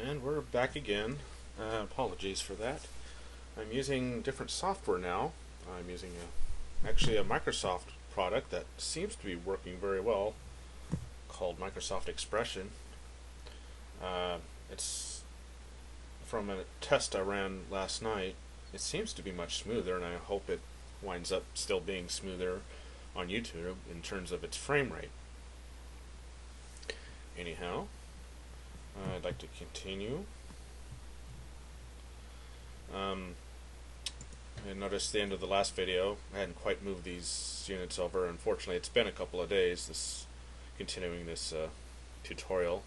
And we're back again. Apologies for that. I'm using different software now. I'm using actually a Microsoft product that seems to be working very well, called Microsoft Expression. It's from a test I ran last night. It seems to be much smoother, and I hope it winds up still being smoother on YouTube in terms of its frame rate. Anyhow, I'd like to continue. I noticed the end of the last video, I hadn't quite moved these units over. Unfortunately, it's been a couple of days continuing this tutorial.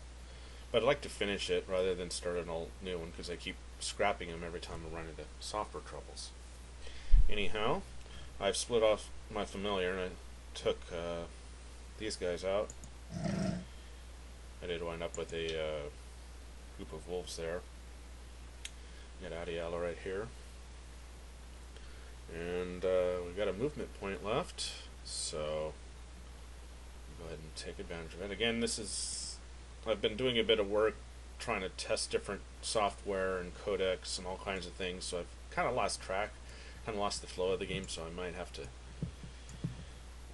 But I'd like to finish it rather than start an all new one, because I keep scrapping them every time I run into software troubles. Anyhow, I've split off my familiar and I took these guys out. I did wind up with a group of wolves there. Got Adiala right here. And we've got a movement point left, so go ahead and take advantage of it. Again, I've been doing a bit of work trying to test different software and codecs and all kinds of things, so I've kind of lost track, kind of lost the flow of the game, so I might have to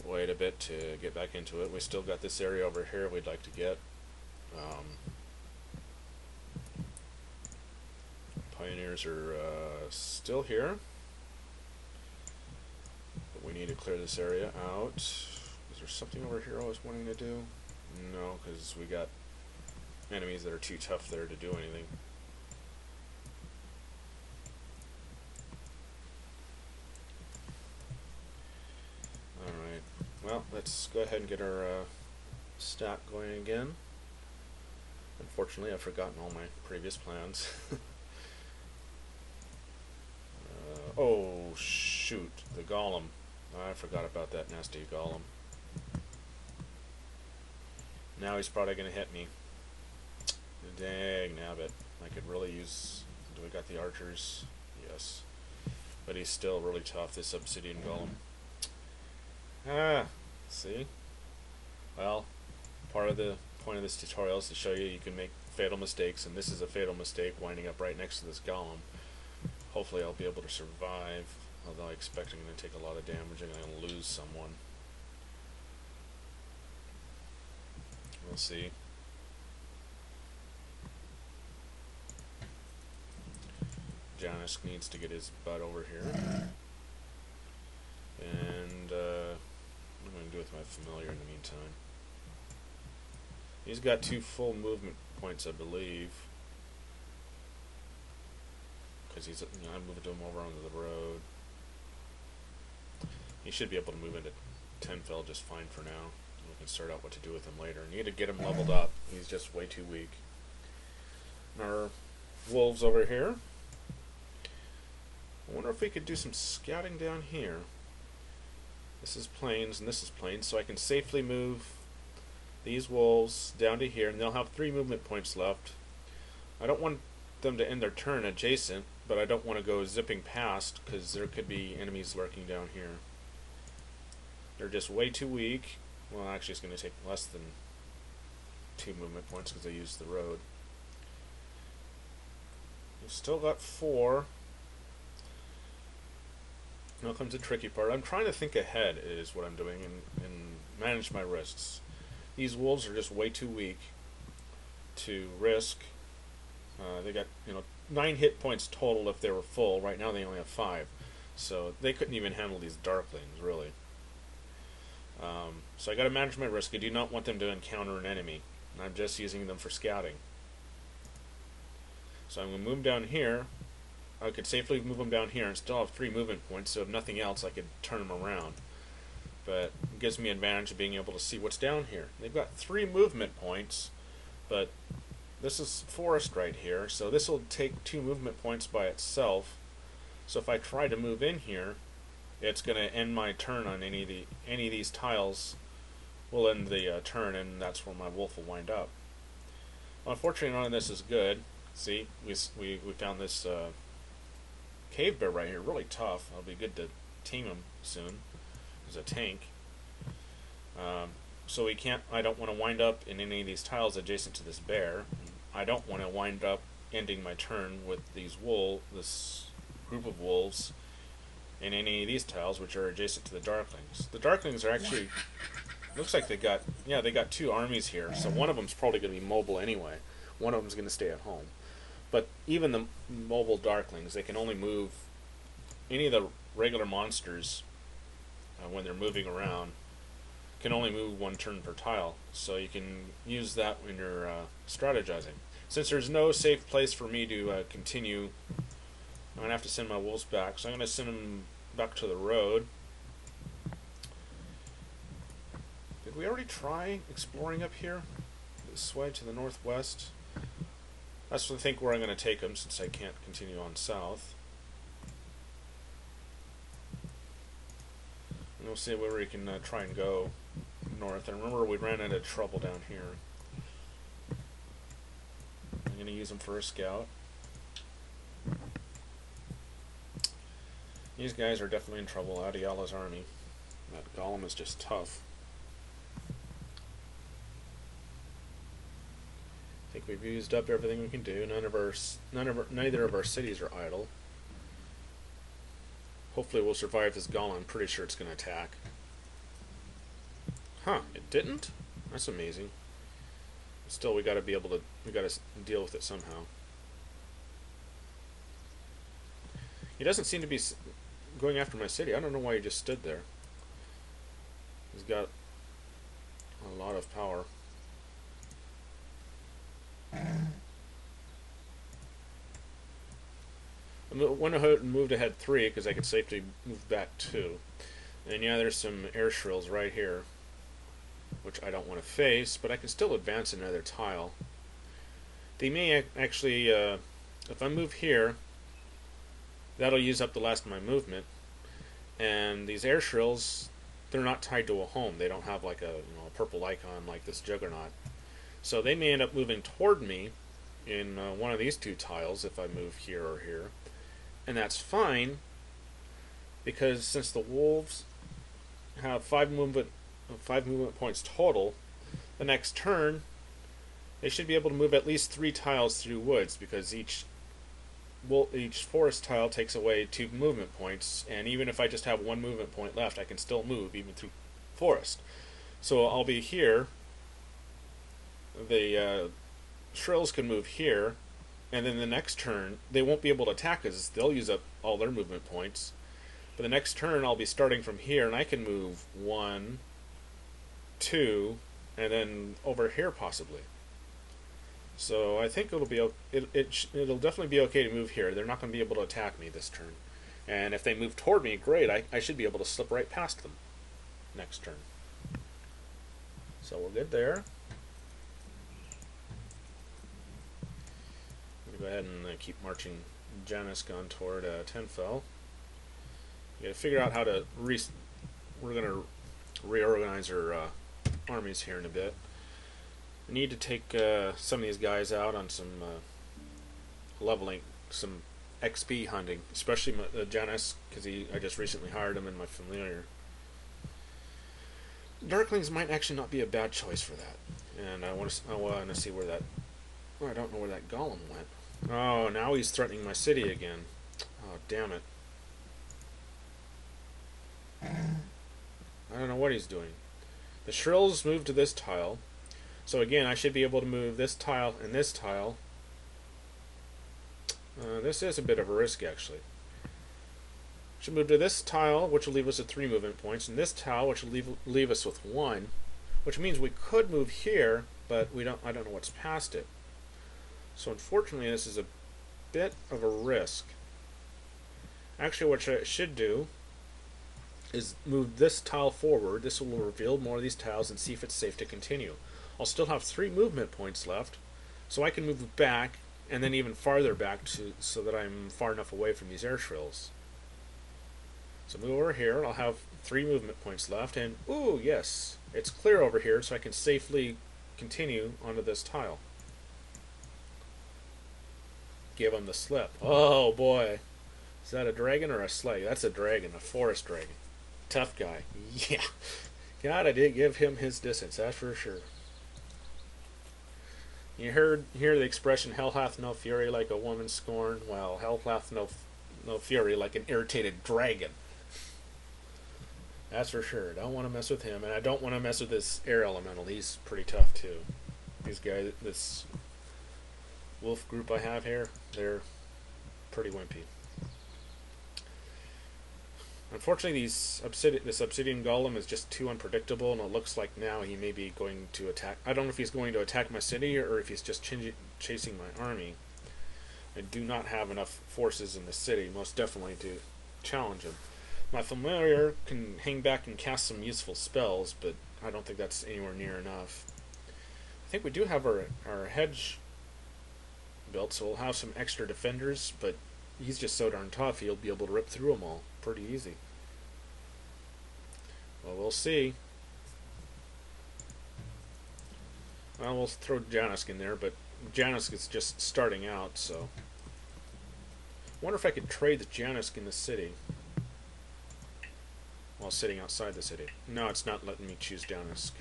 wait a bit to get back into it. We still got this area over here we'd like to get. Pioneers are still here, but we need to clear this area out. Is there something over here I was wanting to do? No, because we got enemies that are too tough there to do anything. Alright, well, let's go ahead and get our stack going again. Unfortunately, I've forgotten all my previous plans. Oh, shoot, the golem. I forgot about that nasty golem. Now he's probably going to hit me. Dang nabbit. I could really use... Do we got the archers? Yes. But he's still really tough, this obsidian golem. See? Well, part of the point of this tutorial is to show you can make fatal mistakes, and this is a fatal mistake, winding up right next to this golem. Hopefully I'll be able to survive, although I expect I'm going to take a lot of damage and I'm going to lose someone. We'll see. Janus needs to get his butt over here. And what am I going to do with my familiar in the meantime? He's got 2 full movement points, I believe. Because he's, I moved him over onto the road. He should be able to move into Tenfell just fine for now. We can sort out what to do with him later. Need to get him leveled up. He's just way too weak. And our wolves over here. I wonder if we could do some scouting down here. This is plains and this is plains, so I can safely move these wolves down to here, and they'll have 3 movement points left. I don't want them to end their turn adjacent, but I don't want to go zipping past because there could be enemies lurking down here. They're just way too weak. Well, actually it's going to take less than 2 movement points because they used the road. We've still got 4. Now comes the tricky part. I'm trying to think ahead is what I'm doing and manage my risks. These wolves are just way too weak to risk. They got 9 hit points total if they were full. Right now they only have 5, so they couldn't even handle these darklings really. So I got to manage my risk. I do not want them to encounter an enemy. I'm just using them for scouting. So I'm going to move down here. I could safely move them down here and still have 3 movement points, so if nothing else I could turn them around. But it gives me advantage of being able to see what's down here. They've got 3 movement points, but this is forest right here, so this will take 2 movement points by itself. So if I try to move in here, it's going to end my turn on any of these tiles. Will end the turn, and that's where my wolf will wind up. Well, unfortunately, none of this is good. See, we found this cave bear right here, really tough. It'll be good to tame him soon as a tank. So we can't. I don't want to wind up in any of these tiles adjacent to this bear. I don't want to wind up ending my turn with this group of wolves in any of these tiles which are adjacent to the Darklings. The Darklings are actually, looks like they got two armies here, so one of them's probably going to be mobile anyway. One of them's going to stay at home. But even the mobile Darklings, they can only move any of the regular monsters when they're moving around can only move one turn per tile, so you can use that when you're strategizing. Since there's no safe place for me to continue, I'm going to have to send my wolves back, so I'm going to send them back to the road. Did we already try exploring up here? This way to the northwest? That's I think where I'm going to take them, since I can't continue on south. And we'll see where we can try and go north. And remember, we ran into trouble down here. I'm going to use them for a scout. These guys are definitely in trouble. Adiala's army. That golem is just tough. I think we've used up everything we can do. Neither of our cities are idle. Hopefully we'll survive this golem. I'm pretty sure it's going to attack. Huh, it didn't? That's amazing. Still, we got to deal with it somehow. He doesn't seem to be going after my city. I don't know why he just stood there. He's got a lot of power. I went ahead and moved ahead 3 because I could safely move back 2. And yeah, there's some air shrills right here, which I don't want to face, but I can still advance another tile. They may actually, if I move here, that'll use up the last of my movement. And these air shrills, they're not tied to a home. They don't have like a purple icon like this juggernaut. So they may end up moving toward me in one of these two tiles if I move here or here. And that's fine, because since the wolves have 5 movement points total, the next turn they should be able to move at least 3 tiles through woods, because each forest tile takes away 2 movement points, and even if I just have 1 movement point left, I can still move even through forest. So I'll be here. The shrills can move here, and then the next turn they won't be able to attack us. They'll use up all their movement points. But the next turn I'll be starting from here, and I can move 1, 2, and then over here possibly. So I think it'll definitely be okay to move here. They're not going to be able to attack me this turn. And if they move toward me, great. I should be able to slip right past them next turn. So we're good there. Go ahead and keep marching Janiskon toward Tenfell. You got to figure out how to we're going to reorganize our armies here in a bit. We need to take some of these guys out on some leveling, some XP hunting, especially Janus, because I just recently hired him in my familiar. Darklings might actually not be a bad choice for that, and I want to see where that. Oh, I don't know where that golem went. Oh, now he's threatening my city again. Oh, damn it. I don't know what he's doing. The shrills moved to this tile. So again, I should be able to move this tile and this tile. This is a bit of a risk, actually. Should move to this tile, which will leave us at 3 movement points, and this tile, which will leave us with 1, which means we could move here, but I don't know what's past it. So unfortunately, this is a bit of a risk. Actually, what I should do is move this tile forward. This will reveal more of these tiles and see if it's safe to continue. I'll still have 3 movement points left, so I can move back and then even farther back so that I'm far enough away from these air shrills. So move over here. I'll have 3 movement points left, and ooh, yes, it's clear over here, so I can safely continue onto this tile. Give him the slip. Oh boy. Is that a dragon or a slug? That's a dragon, a forest dragon. Tough guy. Yeah. God, I did give him his distance, that's for sure. You hear the expression, "Hell hath no fury like a woman scorned." Well, hell hath no fury like an irritated dragon. That's for sure. Don't want to mess with him, and I don't want to mess with this air elemental. He's pretty tough too. These guys, this wolf group I have here, they're pretty wimpy. Unfortunately, this obsidian golem is just too unpredictable, and it looks like now he may be going to attack. I don't know if he's going to attack my city or if he's just chasing my army. I do not have enough forces in the city, most definitely, to challenge him. My familiar can hang back and cast some useful spells, but I don't think that's anywhere near enough. I think we do have our hedge built, so we'll have some extra defenders, but he's just so darn tough, he'll be able to rip through them all pretty easy. Well, we'll see. Well, we'll throw Janisk in there, but Janisk is just starting out, so... I wonder if I could trade the Janisk in the city while sitting outside the city. No, it's not letting me choose Janisk.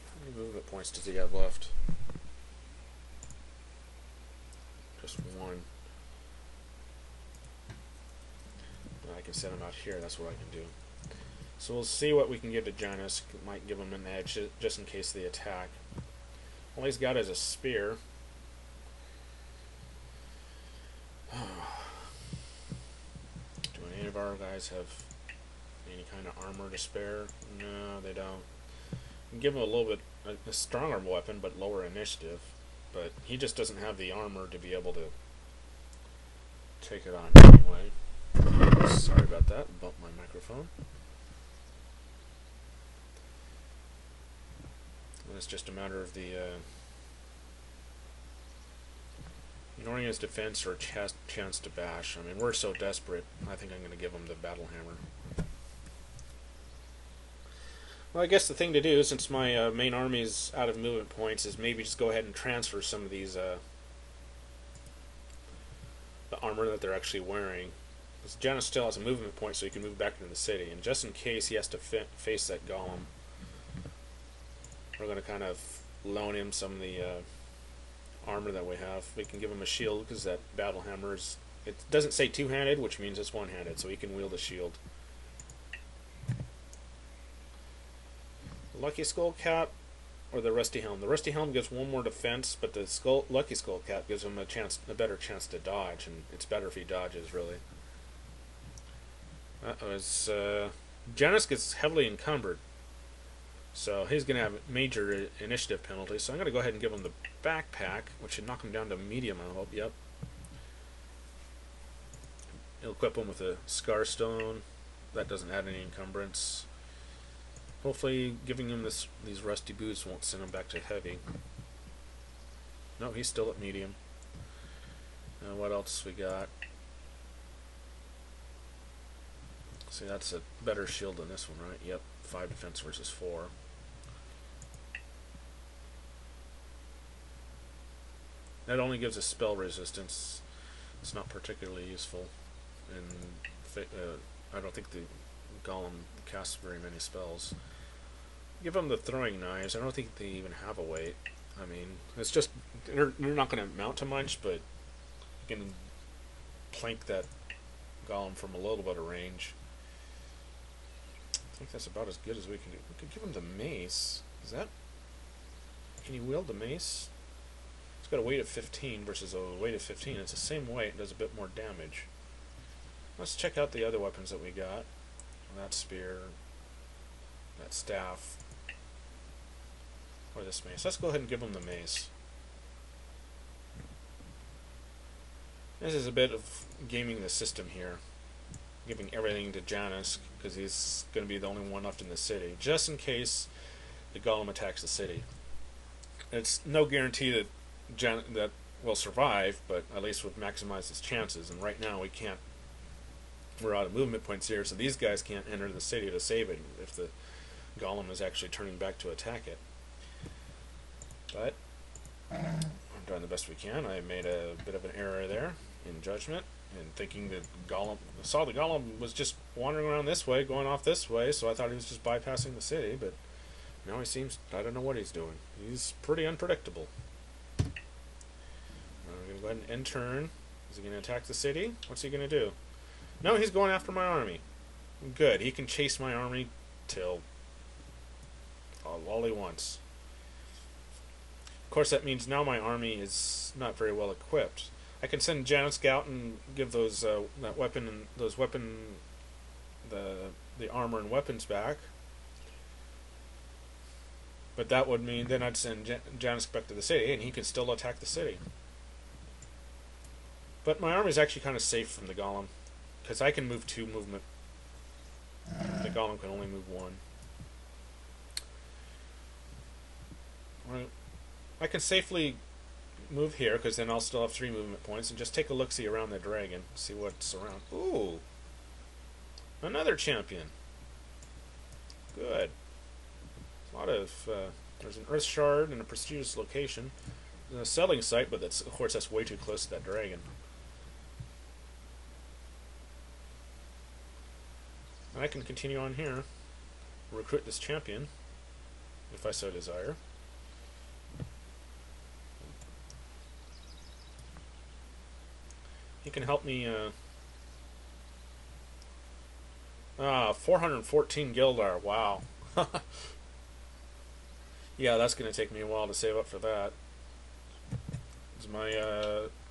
How many movement points does he have left? Just one. I can send him out here, that's what I can do. So we'll see what we can give to Janisk. It might give him an edge just in case they attack. All he's got is a spear. Do any of our guys have any kind of armor to spare? No, they don't. We can give him a little bit a stronger weapon, but lower initiative. But he just doesn't have the armor to be able to take it on anyway. Sorry about that. Bumped my microphone. And it's just a matter of the ignoring his defense or a chance to bash. I mean, we're so desperate. I think I'm going to give him the battle hammer. Well, I guess the thing to do, since my main army is out of movement points, is maybe just go ahead and transfer some of these the armor that they're actually wearing. Because Janus still has a movement point, so he can move back into the city. And just in case he has to face that golem, we're going to kind of loan him some of the armor that we have. We can give him a shield, because that battle hammer is... It doesn't say two-handed, which means it's one-handed, so he can wield a shield. Lucky Skull Cap or the Rusty Helm. The Rusty Helm gives one more defense, but the Lucky Skull Cap gives him a better chance to dodge, and it's better if he dodges, really. Janus gets heavily encumbered, so he's going to have major initiative penalties. So I'm going to go ahead and give him the backpack, which should knock him down to medium, I hope. Yep. He'll equip him with a Scar Stone. That doesn't add any encumbrance. Hopefully giving him these rusty boots won't send him back to heavy. No, he's still at medium. What else we got? See, that's a better shield than this one, right? Yep, 5 defense versus 4. That only gives us spell resistance. It's not particularly useful. And I don't think the Golem casts very many spells. Give them the throwing knives. I don't think they even have a weight. I mean, it's just they're not going to amount to much, but you can plank that Golem from a little bit of range. I think that's about as good as we can do. We could give him the mace. Is that? Can you wield the mace? It's got a weight of 15 versus a weight of 15. It's the same weight. It does a bit more damage. Let's check out the other weapons that we got. That spear, that staff, or this mace. Let's go ahead and give him the mace. This is a bit of gaming the system here. Giving everything to Janus, because he's going to be the only one left in the city, just in case the Golem attacks the city. It's no guarantee that that will survive, but at least we'll maximize his chances, and right now we can't. We're out of movement points here, so these guys can't enter the city to save it if the Golem is actually turning back to attack it. But I'm doing the best we can. I made a bit of an error there in judgment, and thinking that saw the Golem was just wandering around this way, going off this way, so I thought he was just bypassing the city, but Now he seems... I don't know what he's doing. He's pretty unpredictable. I'm going to go ahead and end turn. Is he going to attack the city? What's he going to do? No, he's going after my army. Good. He can chase my army till all he wants. Of course, that means now my army is not very well equipped. I can send Janet Scout and give those that weapon and the armor and weapons back. But that would mean then I'd send Janus back to the city, and he can still attack the city. But my army is actually kind of safe from the golem, because I can move 2 movement. The golem can only move 1. Right. I can safely move here, because then I'll still have 3 movement points, and just take a look-see around the dragon, see what's around. Ooh! Another champion. Good. A lot of... there's an earth shard and a prestigious location. There's a selling site, but that's, of course that's way too close to that dragon. And I can continue on here. Recruit this champion, if I so desire. He can help me... 414 Gildar, wow. Yeah, that's going to take me a while to save up for that.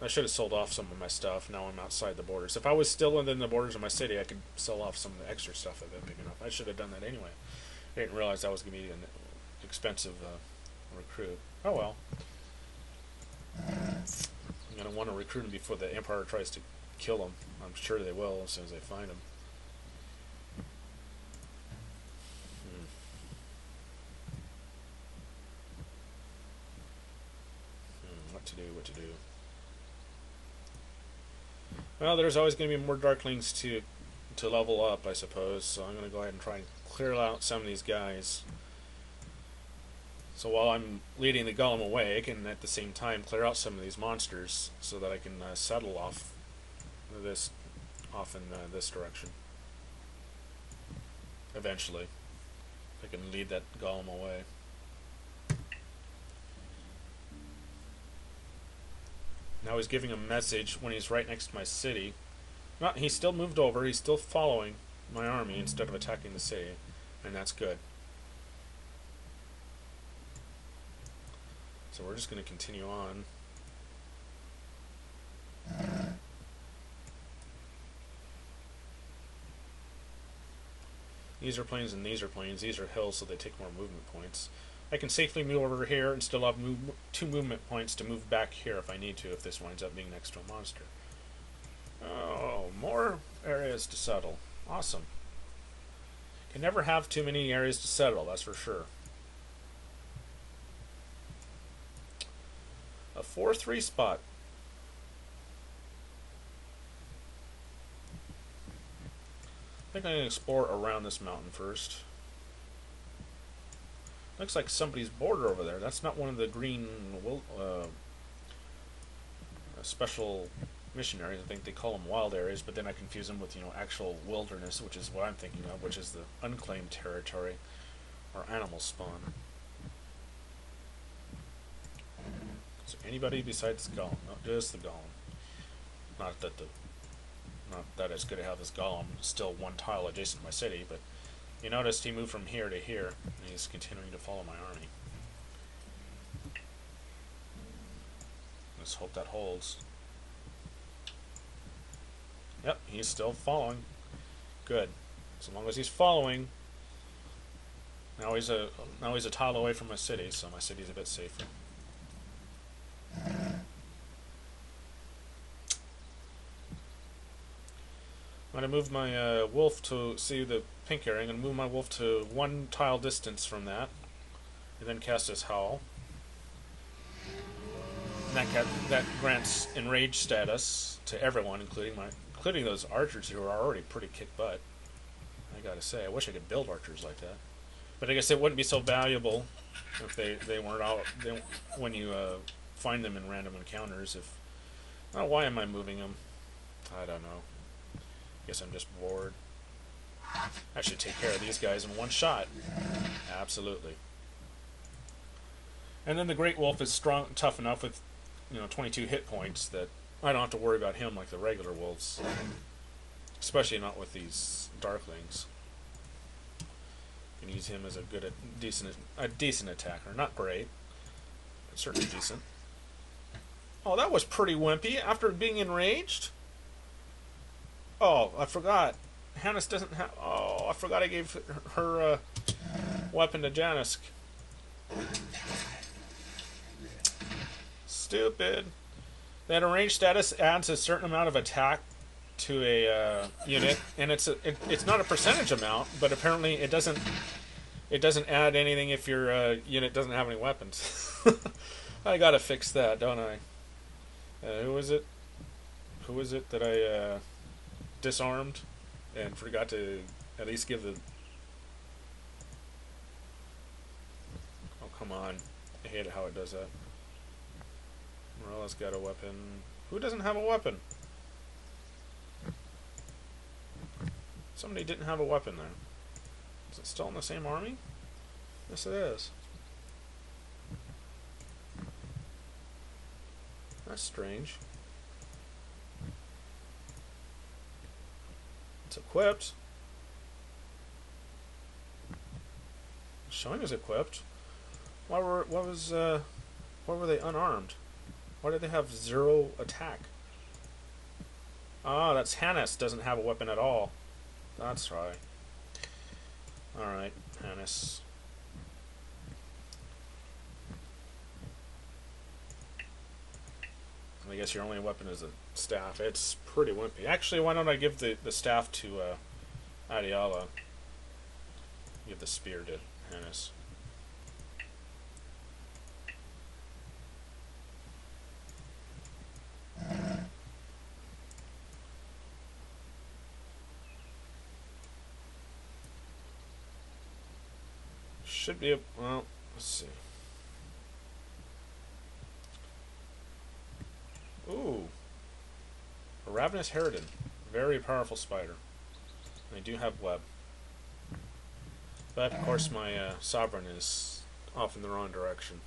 I should have sold off some of my stuff. Now I'm outside the borders. If I was still within the borders of my city, I could sell off some of the extra stuff if big enough. I should have done that anyway. I didn't realize that was going to be an expensive recruit. Oh well. I'm going to want to recruit him before the Empire tries to kill him. I'm sure they will as soon as they find him. What to do. Well, there's always going to be more Darklings to level up, I suppose, so I'm going to go ahead and try and clear out some of these guys. So while I'm leading the Golem away, I can at the same time clear out some of these monsters so that I can settle off in this direction. Eventually. I can lead that Golem away. Now he's giving a message when he's right next to my city. He's still moved over, he's still following my army instead of attacking the city, and that's good. So we're just going to continue on. These are plains and these are plains. These are hills, so they take more movement points. I can safely move over here and still have 2 movement points to move back here if I need to, if this winds up being next to a monster. Oh, more areas to settle. Awesome. Can never have too many areas to settle, that's for sure. A 4-3 spot. I think I'm going to explore around this mountain first. Looks like somebody's border over there. That's not one of the green special missionaries. I think they call them wild areas, but then I confuse them with, actual wilderness, which is what I'm thinking of, which is the unclaimed territory or animal spawn. Is there anybody besides the Golem? No, just the Golem. Not that it's good to have this Golem still 1 tile adjacent to my city, but you noticed he moved from here to here, and he's continuing to follow my army. Let's hope that holds. Yep, he's still following. Good. As long as he's following. Now he's a tile away from my city, so my city's a bit safer. I'm going to move my wolf to see the pink area. I'm going to move my wolf to 1 tile distance from that, and then cast his howl. And that grants enraged status to everyone, including those archers who are already pretty kick butt. I gotta say, I wish I could build archers like that, but I guess it wouldn't be so valuable if they weren't out when you find them in random encounters. Why am I moving them? I don't know. Guess I'm just bored. I should take care of these guys in 1 shot. Absolutely. And then the Great Wolf is strong, tough enough with, 22 hit points that I don't have to worry about him like the regular wolves. Especially not with these Darklings. You can use him as a decent attacker. Not great, but certainly decent. Oh, that was pretty wimpy after being enraged. Oh, I forgot. Hannes doesn't have... Oh, I forgot I gave her weapon to Janisk. Stupid. That enraged status adds a certain amount of attack to a unit, and it's not a percentage amount, but apparently it doesn't add anything if your unit doesn't have any weapons. I gotta fix that, don't I? Who is it? Who is it that I disarmed and forgot to at least give the... Oh, come on. I hate how it does that. Morella's got a weapon. Who doesn't have a weapon? Somebody didn't have a weapon there. Is it still in the same army? Yes, it is. That's strange. It's equipped. Showing is equipped. Why were they unarmed? Why did they have 0 attack? Ah, that's Hannes doesn't have a weapon at all. That's right. Alright, Hannes. I guess your only weapon is a staff. It's pretty wimpy. Actually, why don't I give the staff to Adiala? Give the spear to Hannes. Should be a... well, let's see. Ooh. A Ravenous Harridan. Very powerful spider. I do have web. But, of course, my Sovereign is off in the wrong direction.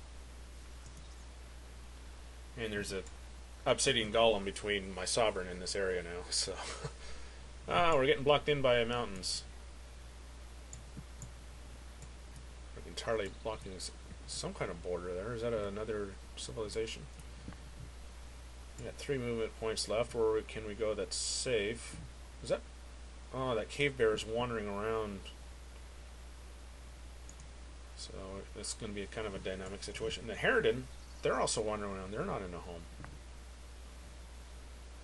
And there's a Obsidian Golem between my Sovereign and this area now, so... we're getting blocked in by mountains. Entirely blocking some kind of border there. Is that another civilization? We got 3 movement points left. Where can we go that's safe? Is that... oh, that cave bear is wandering around. So it's going to be kind of a dynamic situation. The Harridan, they're also wandering around. They're not in a home.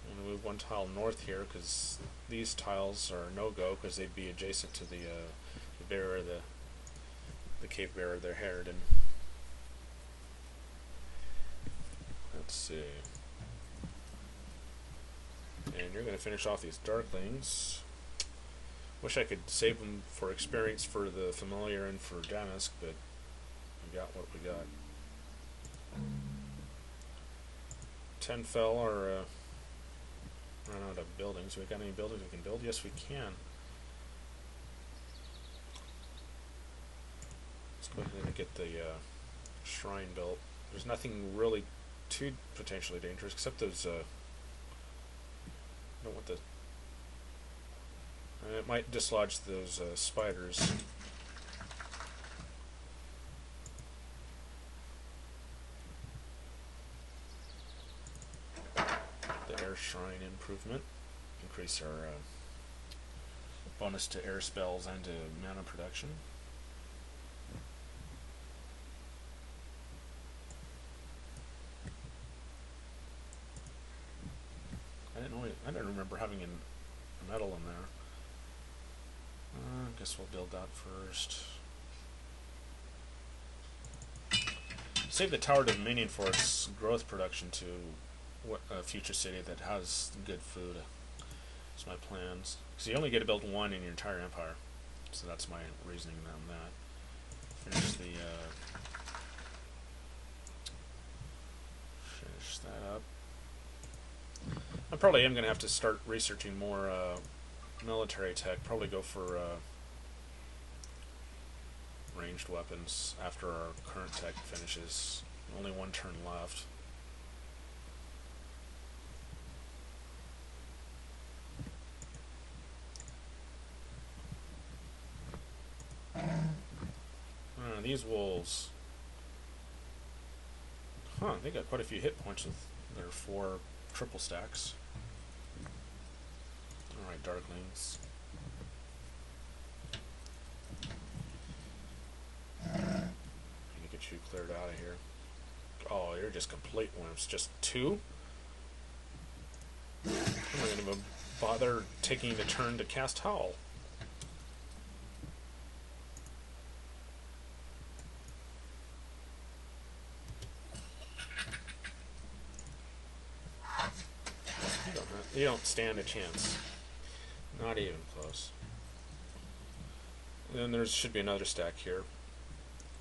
I'm going to move 1 tile north here because these tiles are no-go because they'd be adjacent to the bearer, the cave bearer, their Harridan. Let's see. And you're going to finish off these Darklings. Wish I could save them for experience for the Familiar and for Damask, but we got what we got. 10 fell or run out of buildings. We got any buildings we can build? Yes, we can. Let's go ahead and get the shrine built. There's nothing really too potentially dangerous except those. I don't want the. It might dislodge those spiders. The air shrine improvement. Increase our bonus to air spells and to mana production. I didn't remember having a metal in there. I guess we'll build that first. Save the Tower Dominion for its growth production to a future city that has good food. That's my plans. Because you only get to build 1 in your entire empire. So that's my reasoning on that. Finish that up. I probably am going to have to start researching more military tech. Probably go for ranged weapons after our current tech finishes. Only one turn left. These wolves. Huh, they got quite a few hit points with their 4 triple stacks. Alright, Darklings. Get you cleared out of here. Oh, you're just complete wimps. Just 2? I'm not going to bother taking the turn to cast Howl. You don't stand a chance. Not even close. And then there should be another stack here.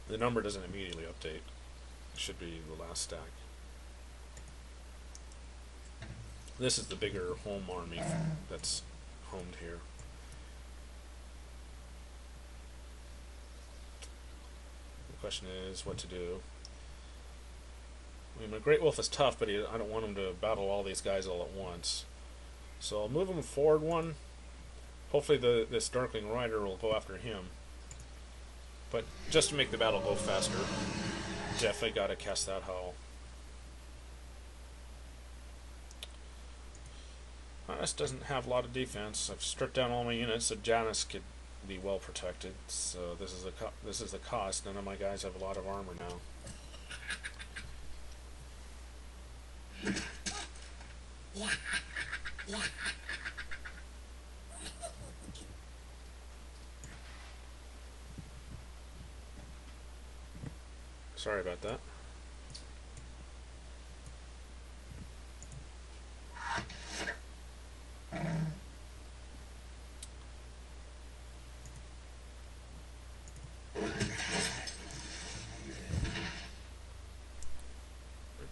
The number doesn't immediately update. It should be the last stack. This is the bigger home army that's homed here. The question is what to do. I mean, my Great Wolf is tough, but I don't want him to battle all these guys all at once. So I'll move him forward 1. Hopefully this Darkling Rider will go after him. But just to make the battle go faster, definitely got to cast that Howl. This doesn't have a lot of defense. I've stripped down all my units so Janus could be well protected. So this is the cost. None of my guys have a lot of armor now. Sorry about that.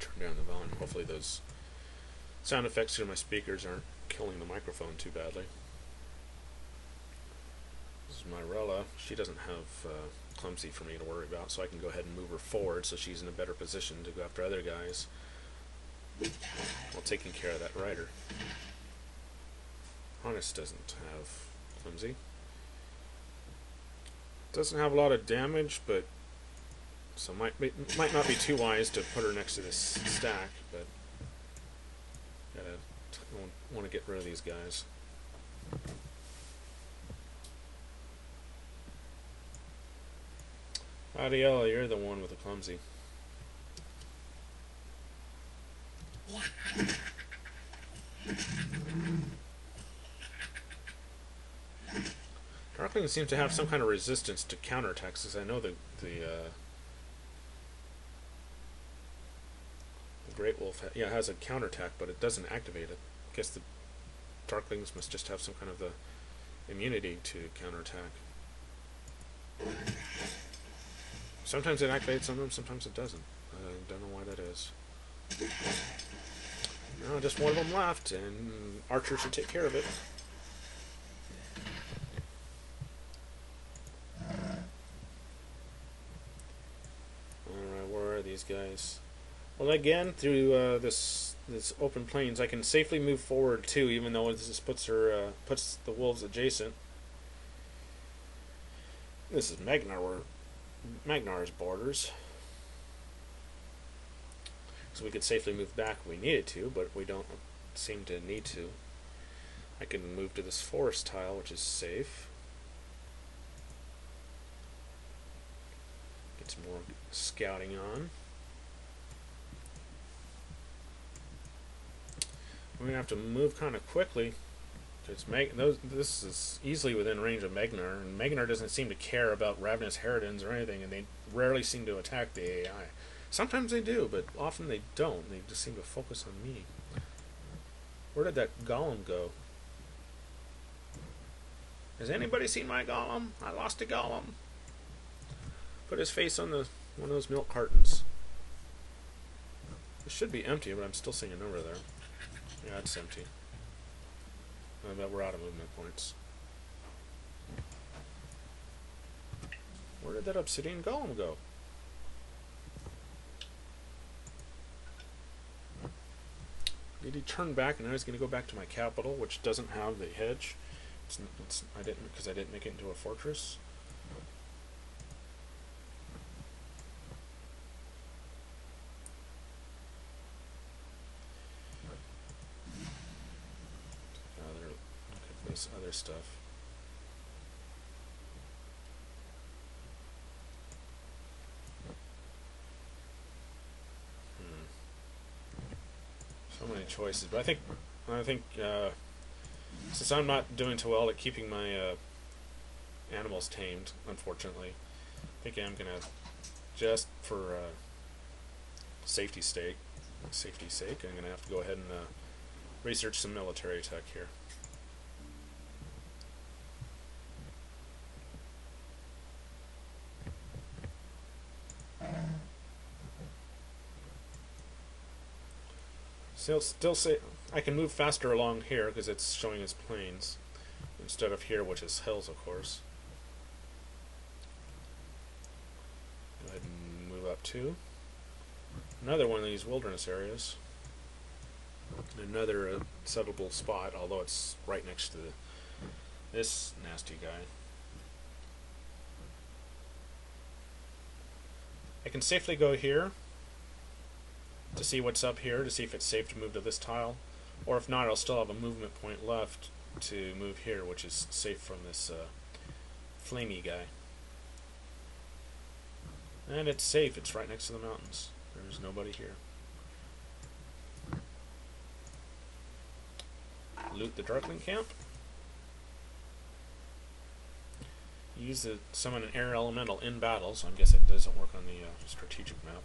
Turn down the volume. Hopefully those sound effects through my speakers aren't killing the microphone too badly. This is Myrella. She doesn't have clumsy for me to worry about, so I can go ahead and move her forward so she's in a better position to go after other guys while taking care of that rider. Honest doesn't have clumsy. Doesn't have a lot of damage, but so might not be too wise to put her next to this stack, but want to get rid of these guys. Adiella, you're the one with the clumsy. Darkling seems to have some kind of resistance to counterattacks, because I know the Great Wolf has a counterattack, but it doesn't activate it. I guess the Darklings must just have some kind of immunity to counterattack. Sometimes it activates on them, sometimes it doesn't. I don't know why that is. No, just one of them left, and Archer should take care of it. Alright, where are these guys? Well, again, through this open plains, I can safely move forward too, even though this puts the wolves adjacent. This is Magnar's borders, so we could safely move back if we needed to, but we don't seem to need to. I can move to this forest tile, which is safe. Get some more scouting on. We're gonna have to move kind of quickly. This is easily within range of Magnar, and Magnar doesn't seem to care about ravenous harridans or anything, and they rarely seem to attack the AI. Sometimes they do, but often they don't. They just seem to focus on me. Where did that golem go? Has anybody seen my golem? I lost a golem. Put his face on one of those milk cartons. It should be empty, but I'm still seeing a number there. Yeah, it's empty. I bet we're out of movement points. Where did that obsidian golem go? he turned back, and now he's going to go back to my capital, which doesn't have the hedge. I didn't, because I didn't make it into a fortress. Look at this other stuff. So many choices, but I think since I'm not doing too well at keeping my animals tamed, unfortunately, I think I'm gonna, just for safety's sake, I'm gonna have to go ahead and research some military tech here. Still say I can move faster along here because it's showing as plains instead of here, which is hills, of course. Go ahead and move up to another one of these wilderness areas. Another settleable spot, although it's right next to this nasty guy. I can safely go here to see what's up here, to see if it's safe to move to this tile, or if not, I'll still have a movement point left to move here, which is safe from this flamey guy. And it's safe, it's right next to the mountains. There's nobody here. Loot the Darkling camp. Use the summon an air elemental in battle, so I guess it doesn't work on the strategic map.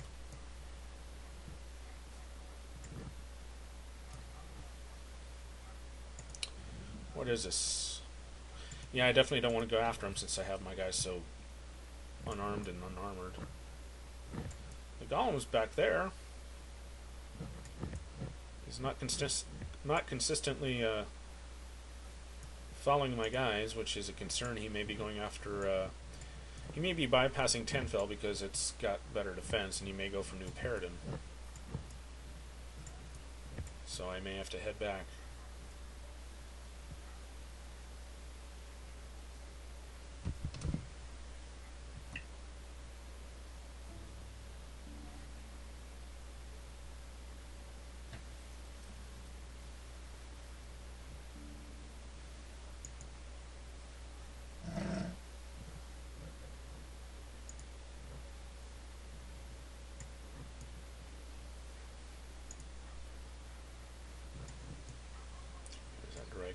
What is this? Yeah, I definitely don't want to go after him since I have my guys so unarmed and unarmored. The golem's back there. He's not consistently following my guys, which is a concern. He may be going after. He may be bypassing Tenfell because it's got better defense, and he may go for New Paradigm. So I may have to head back.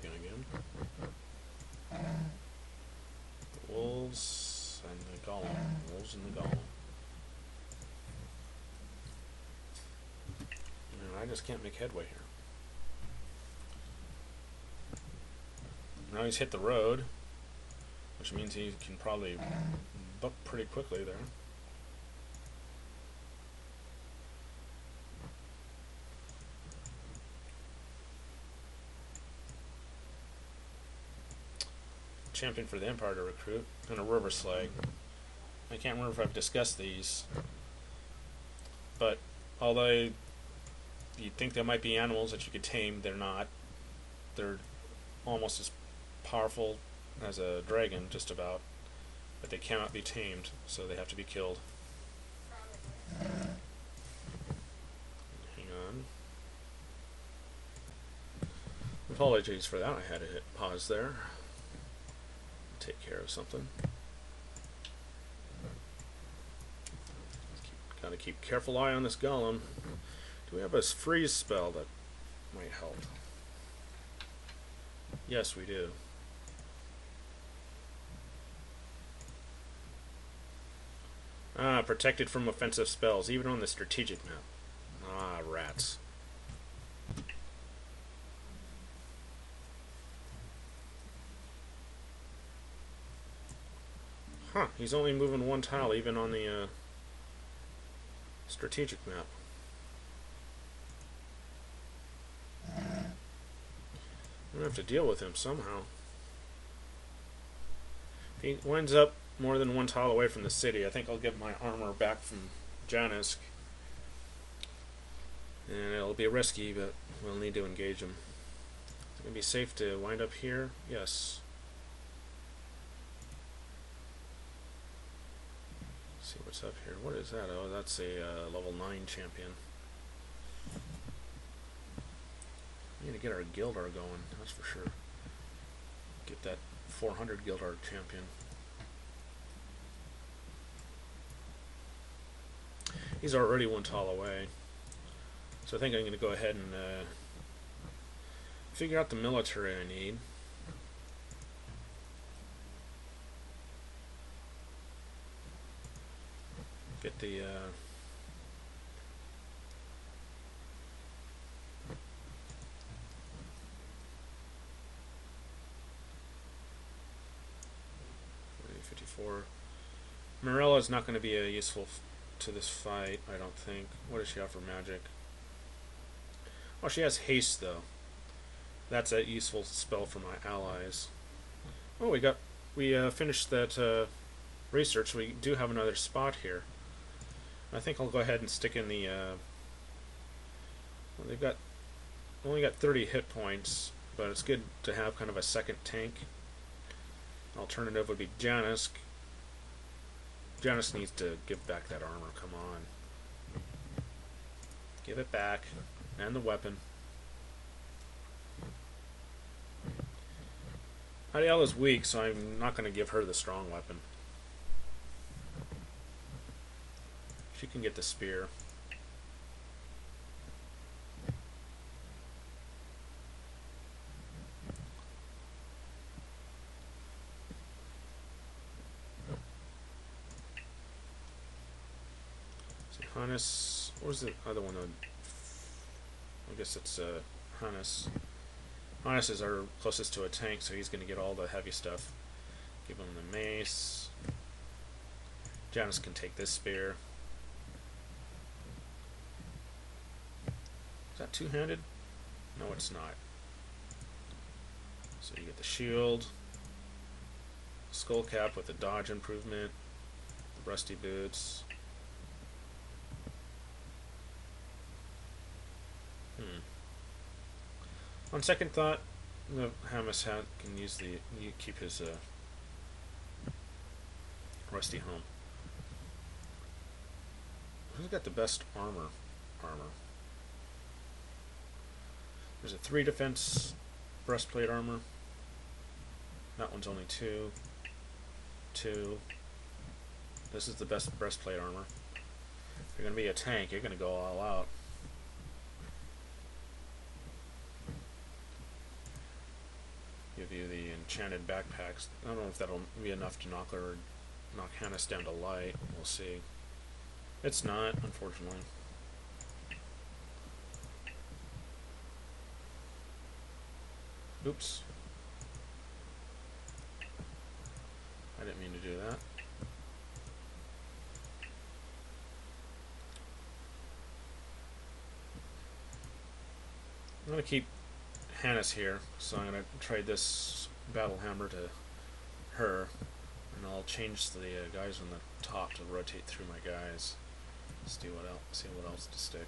Again. The wolves and the golem. Wolves and the golem. And I just can't make headway here. Now he's hit the road, which means he can probably buck pretty quickly there. Champion for the Empire to recruit, and a river slag. I can't remember if I've discussed these, but although you'd think there might be animals that you could tame, they're not. They're almost as powerful as a dragon, just about, but they cannot be tamed, so they have to be killed. Hang on. Apologies for that, I had to hit pause there. Take care of something. Gotta keep careful eye on this golem. Do we have a freeze spell that might help? Yes, we do. Ah, protected from offensive spells, even on the strategic map. Ah, rats. Huh, he's only moving one tile even on the strategic map. I'm gonna have to deal with him somehow. If he winds up more than one tile away from the city, I think I'll get my armor back from Janisk. And it'll be risky, but we'll need to engage him. It's going to be safe to wind up here. Yes. Let's see what's up here. What is that? Oh, that's a level 9 champion. We need to get our Gildar going, that's for sure. Get that 400 Gildar champion. He's already one tall away. So I think I'm going to go ahead and figure out the military I need. Get the Morella is not going to be useful to this fight, I don't think. What does she have for magic? Oh, she has haste though. That's a useful spell for my allies. Oh, we finished that research. We do have another spot here. I think I'll go ahead and stick in the. Well, they've only got 30 hit points, but it's good to have kind of a second tank. Alternative would be Janisk. Janice needs to give back that armor, come on. Give it back. And the weapon. Adiella's weak, so I'm not going to give her the strong weapon. She can get the spear. Hannes, what was the other one? I guess it's Hannes. Hannes is our closest to a tank, so he's going to get all the heavy stuff. Give him the mace. Janice can take this spear. Is that two-handed? No, it's not. So you get the shield, skull cap with the dodge improvement, the rusty boots. On second thought, the Hamas hat can use keep his rusty home. Who's got the best armor? There's a 3 defense breastplate armor. That one's only 2. 2. This is the best breastplate armor. If you're gonna be a tank, you're gonna go all out. Give you the enchanted backpacks. I don't know if that'll be enough to knock Hannes down to light. We'll see. It's not, unfortunately. Oops. I didn't mean to do that. I'm going to keep Hannes here, so I'm going to trade this battle hammer to her, and I'll change the guys on the top to rotate through my guys. See what else to stick.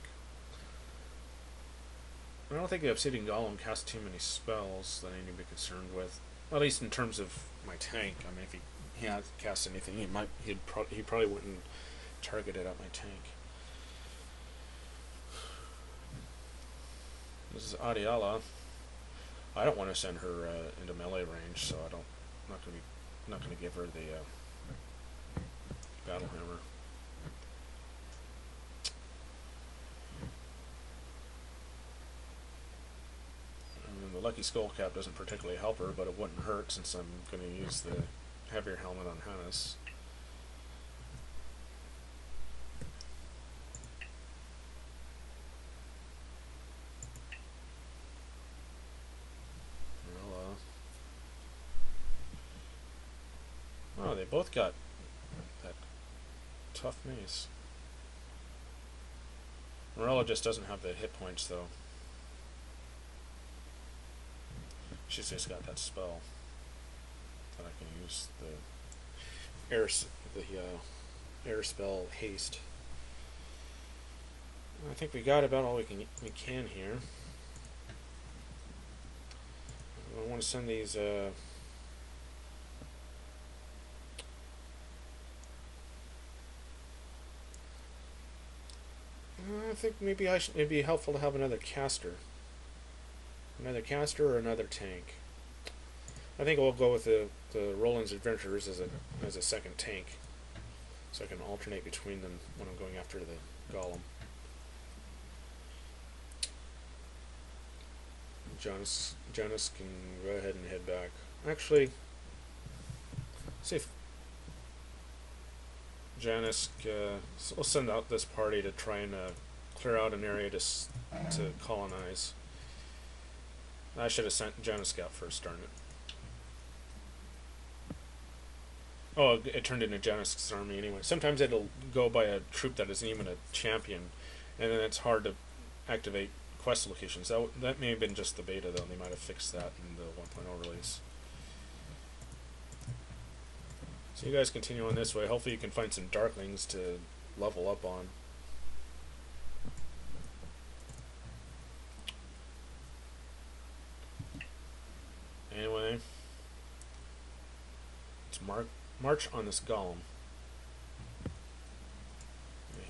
I don't think the Obsidian Golem casts too many spells that I need to be concerned with. At least in terms of my tank. I mean, if he had cast anything, he probably wouldn't target it at my tank. This is Adiala. I don't want to send her into melee range, so I'm not going to give her the battle hammer. The Lucky Skull Cap doesn't particularly help her, but it wouldn't hurt since I'm going to use the heavier helmet on Hannes. Well, oh, they both got that tough mace. Morella just doesn't have the hit points, though. She's just got that spell that I can use, the air spell haste. think we got about all we can here. I want to send these. I think maybe it'd be helpful to have another caster. Another caster or another tank. I think we'll go with the Roland's Adventurers as a second tank, so I can alternate between them when I'm going after the Golem. Janus can go ahead and head back. Actually, see if Janus, we'll send out this party to try and clear out an area to colonize. I should have sent Janus Scout first, darn it. Oh, it turned into Janus' army anyway. Sometimes it'll go by a troop that isn't even a champion, and then it's hard to activate quest locations. That may have been just the beta, though. They might have fixed that in the 1.0 release. So you guys continue on this way. Hopefully you can find some Darklings to level up on. Anyway, let's march on this Golem.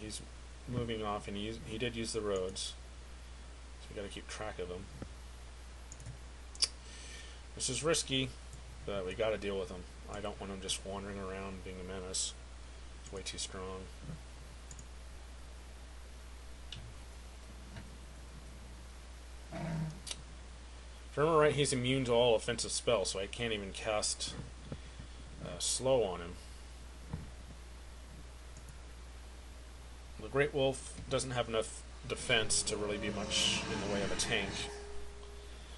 He's moving off, and he did use the roads, so we got to keep track of him. This is risky, but we got to deal with him. I don't want him just wandering around being a menace. It's way too strong. If I remember right, he's immune to all offensive spells, so I can't even cast slow on him. The Great Wolf doesn't have enough defense to really be much in the way of a tank,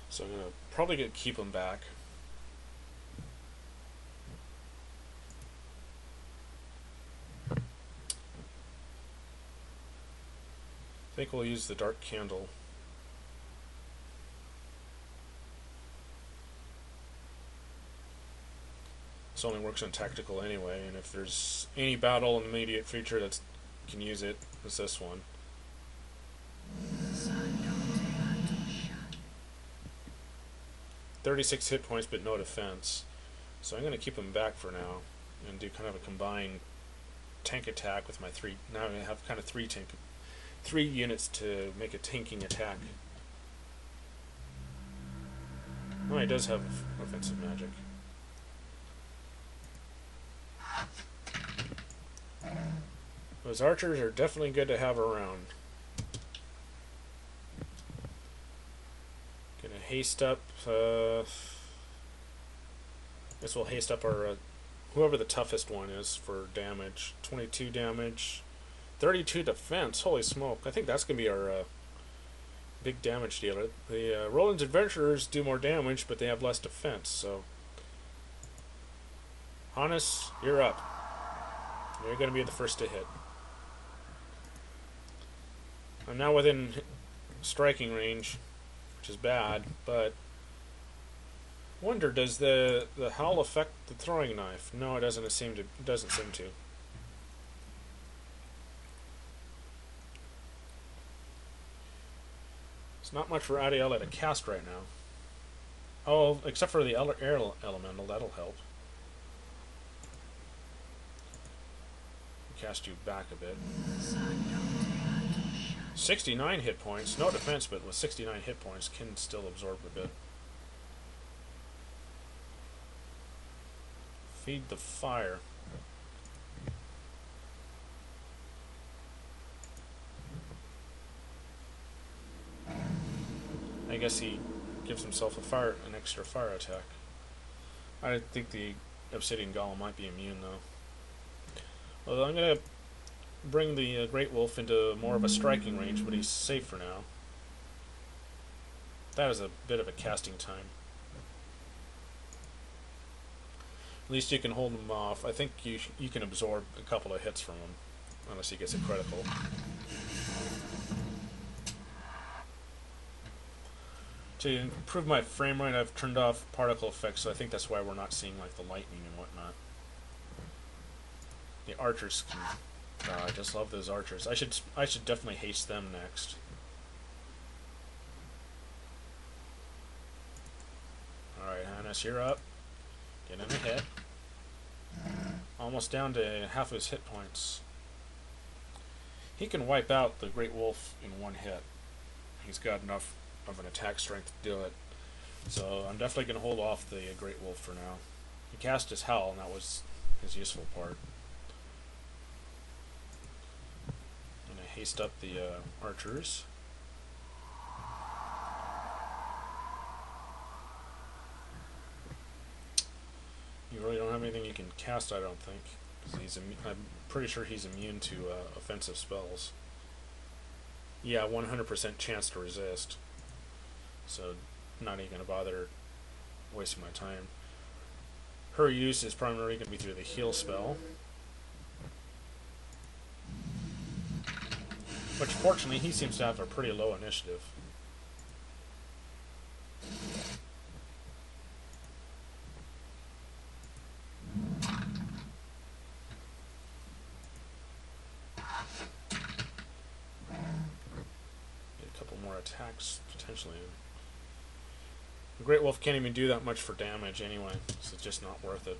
so I'm gonna probably keep him back. I think we'll use the Dark Candle. This only works on tactical anyway, and if there's any battle in the immediate future that can use it, it's this one. 36 hit points, but no defense. So I'm going to keep him back for now and do kind of a combined tank attack with my three. Now I'm going to have kind of three units to make a tanking attack. Oh, he does have offensive magic. Those archers are definitely good to have around. Gonna haste up. Guess we'll haste up our whoever the toughest one is for damage. 22 damage, 32 defense. Holy smoke! I think that's gonna be our big damage dealer. The Roland's Adventurers do more damage, but they have less defense. So, Hannes, you're up. You're gonna be the first to hit. I'm now within striking range, which is bad, but wonder, does the howl affect the throwing knife? No, it doesn't seem to. It's not much for Adiella to cast right now. Oh, except for the air elemental, that'll help. Cast you back a bit. 69 hit points, no defense, but with 69 hit points can still absorb a bit. Feed the fire. I guess he gives himself an extra fire attack. I think the Obsidian Golem might be immune though. Well, I'm gonna bring the Great Wolf into more of a striking range, but he's safe for now. That is a bit of a casting time. At least you can hold him off. I think you can absorb a couple of hits from him, unless he gets a critical. To improve my frame rate, I've turned off particle effects, so I think that's why we're not seeing like the lightning and whatnot. The archers can I just love those archers. I should definitely haste them next. Alright, Hannes, you're up. Get in a hit. Almost down to half his hit points. He can wipe out the Great Wolf in one hit. He's got enough of an attack strength to do it. So I'm definitely going to hold off the Great Wolf for now. He cast his Howl, and that was his useful part. I'm going to haste up the archers. You really don't have anything you can cast, I don't think. 'Cause I'm pretty sure he's immune to offensive spells. Yeah, 100% chance to resist. So, not even going to bother wasting my time. Her use is primarily going to be through the heal spell. Which, fortunately, he seems to have a pretty low initiative. Attacks potentially. The Great Wolf can't even do that much for damage anyway, so it's just not worth it.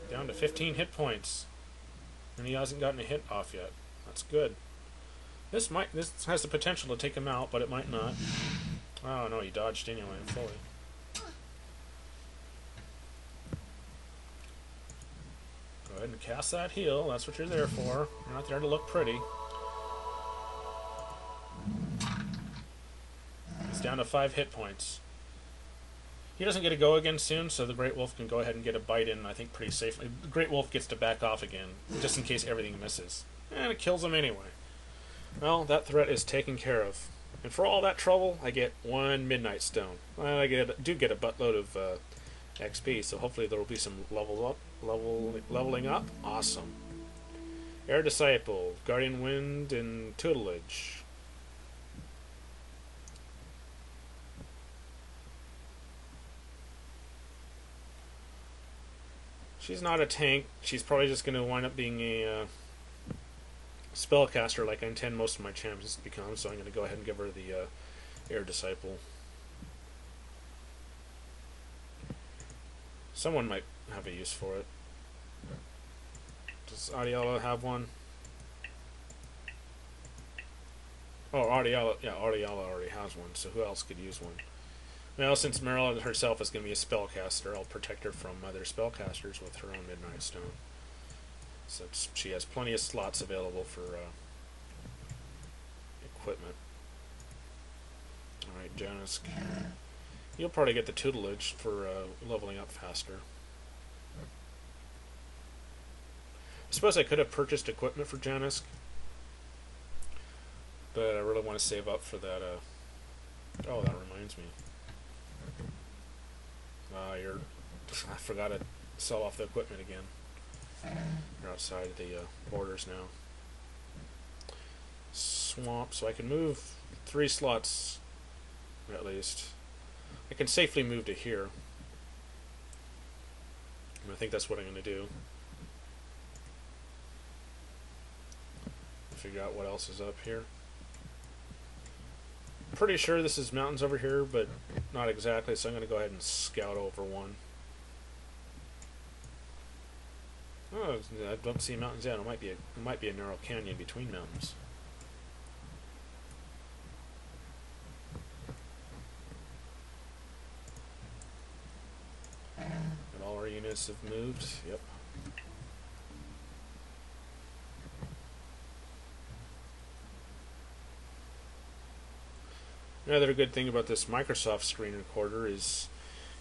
Down to 15 hit points, and he hasn't gotten a hit off yet. That's good. This has the potential to take him out, but it might not. Oh no, he dodged anyway, fully. Go ahead and cast that heal. That's what you're there for. You're not there to look pretty. Down to 5 hit points. He doesn't get to go again soon, so the Great Wolf can go ahead and get a bite in, I think, pretty safely. The Great Wolf gets to back off again, just in case everything misses. And it kills him anyway. Well, that threat is taken care of. And for all that trouble, I get 1 Midnight Stone. Well, I do get a buttload of XP, so hopefully there will be some leveling up. Awesome. Air Disciple, Guardian Wind, and Tutelage. She's not a tank. She's probably just going to wind up being a spellcaster like I intend most of my champions to become, so I'm going to go ahead and give her the Air Disciple. Someone might have a use for it. Does Adiala have one? Oh, Adiala already has one, so who else could use one? Well, since Meryl herself is going to be a spellcaster, I'll protect her from other spellcasters with her own Midnight Stone. So she has plenty of slots available for equipment. Alright, Janisk. You'll probably get the tutelage for leveling up faster. I suppose I could have purchased equipment for Janisk, but I really want to save up for that. Oh, that reminds me. I forgot to sell off the equipment again. You're outside the borders now. Swamp, so I can move 3 slots at least. I can safely move to here. And I think that's what I'm going to do. Figure out what else is up here. Pretty sure this is mountains over here, but not exactly, so I'm going to go ahead and scout over one. Oh, I don't see mountains yet. It might be a narrow canyon between mountains. And all our units have moved. Yep. Another good thing about this Microsoft screen recorder is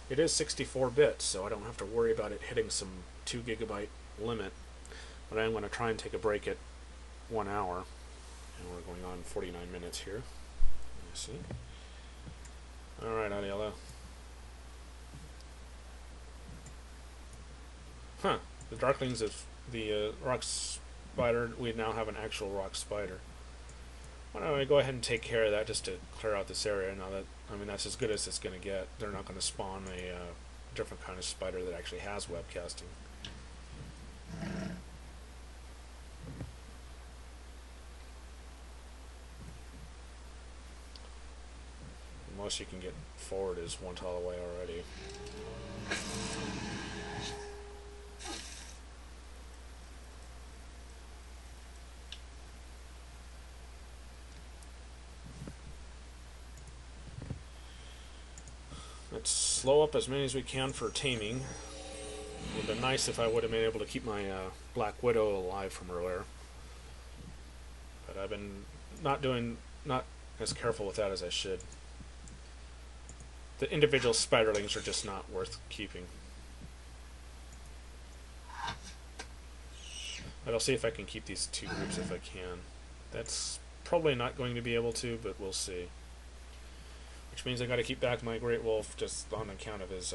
it is 64 bits, so I don't have to worry about it hitting some 2 GB limit. But I'm going to try and take a break at 1 hour. And we're going on 49 minutes here. Let's see. Alright, Adiella. Huh. The Darklings of the Rock Spider, we now have an actual Rock Spider. Why don't I go ahead and take care of that just to clear out this area now that, I mean, that's as good as it's going to get. They're not going to spawn a different kind of spider that actually has webcasting. The most you can get forward is one tile away already. Let's slow up as many as we can for taming. It would have been nice if I would have been able to keep my Black Widow alive from earlier. But I've been not as careful with that as I should. The individual spiderlings are just not worth keeping. But I'll see if I can keep these two groups if I can. That's probably not going to be able to, but we'll see. Which means I got to keep back my Great Wolf just on account of his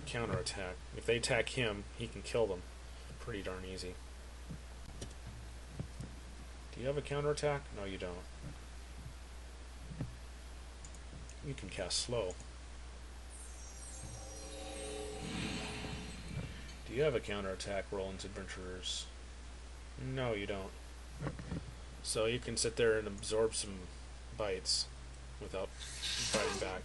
counterattack. If they attack him, he can kill them pretty darn easy. Do you have a counterattack? No, you don't. You can cast slow. Do you have a counterattack, Roland's Adventurers? No, you don't. So you can sit there and absorb some bites without fighting back.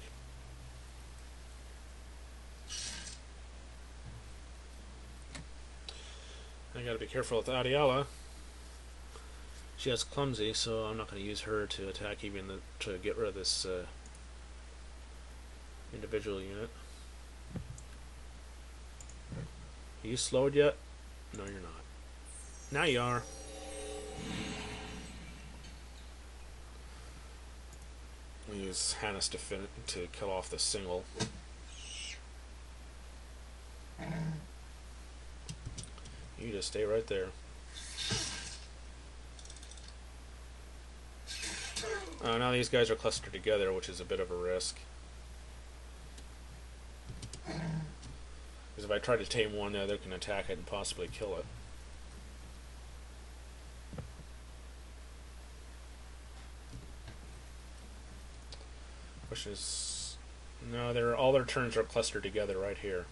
I gotta be careful with Adiala. She has clumsy, so I'm not going to use her to attack even to get rid of this individual unit. Are you slowed yet? No, you're not. Now you are. We'll use Hannes to kill off the single. You just stay right there. Now these guys are clustered together, which is a bit of a risk. Because if I try to tame one, the other can attack it and possibly kill it. Which is... no, all their turns are clustered together right here.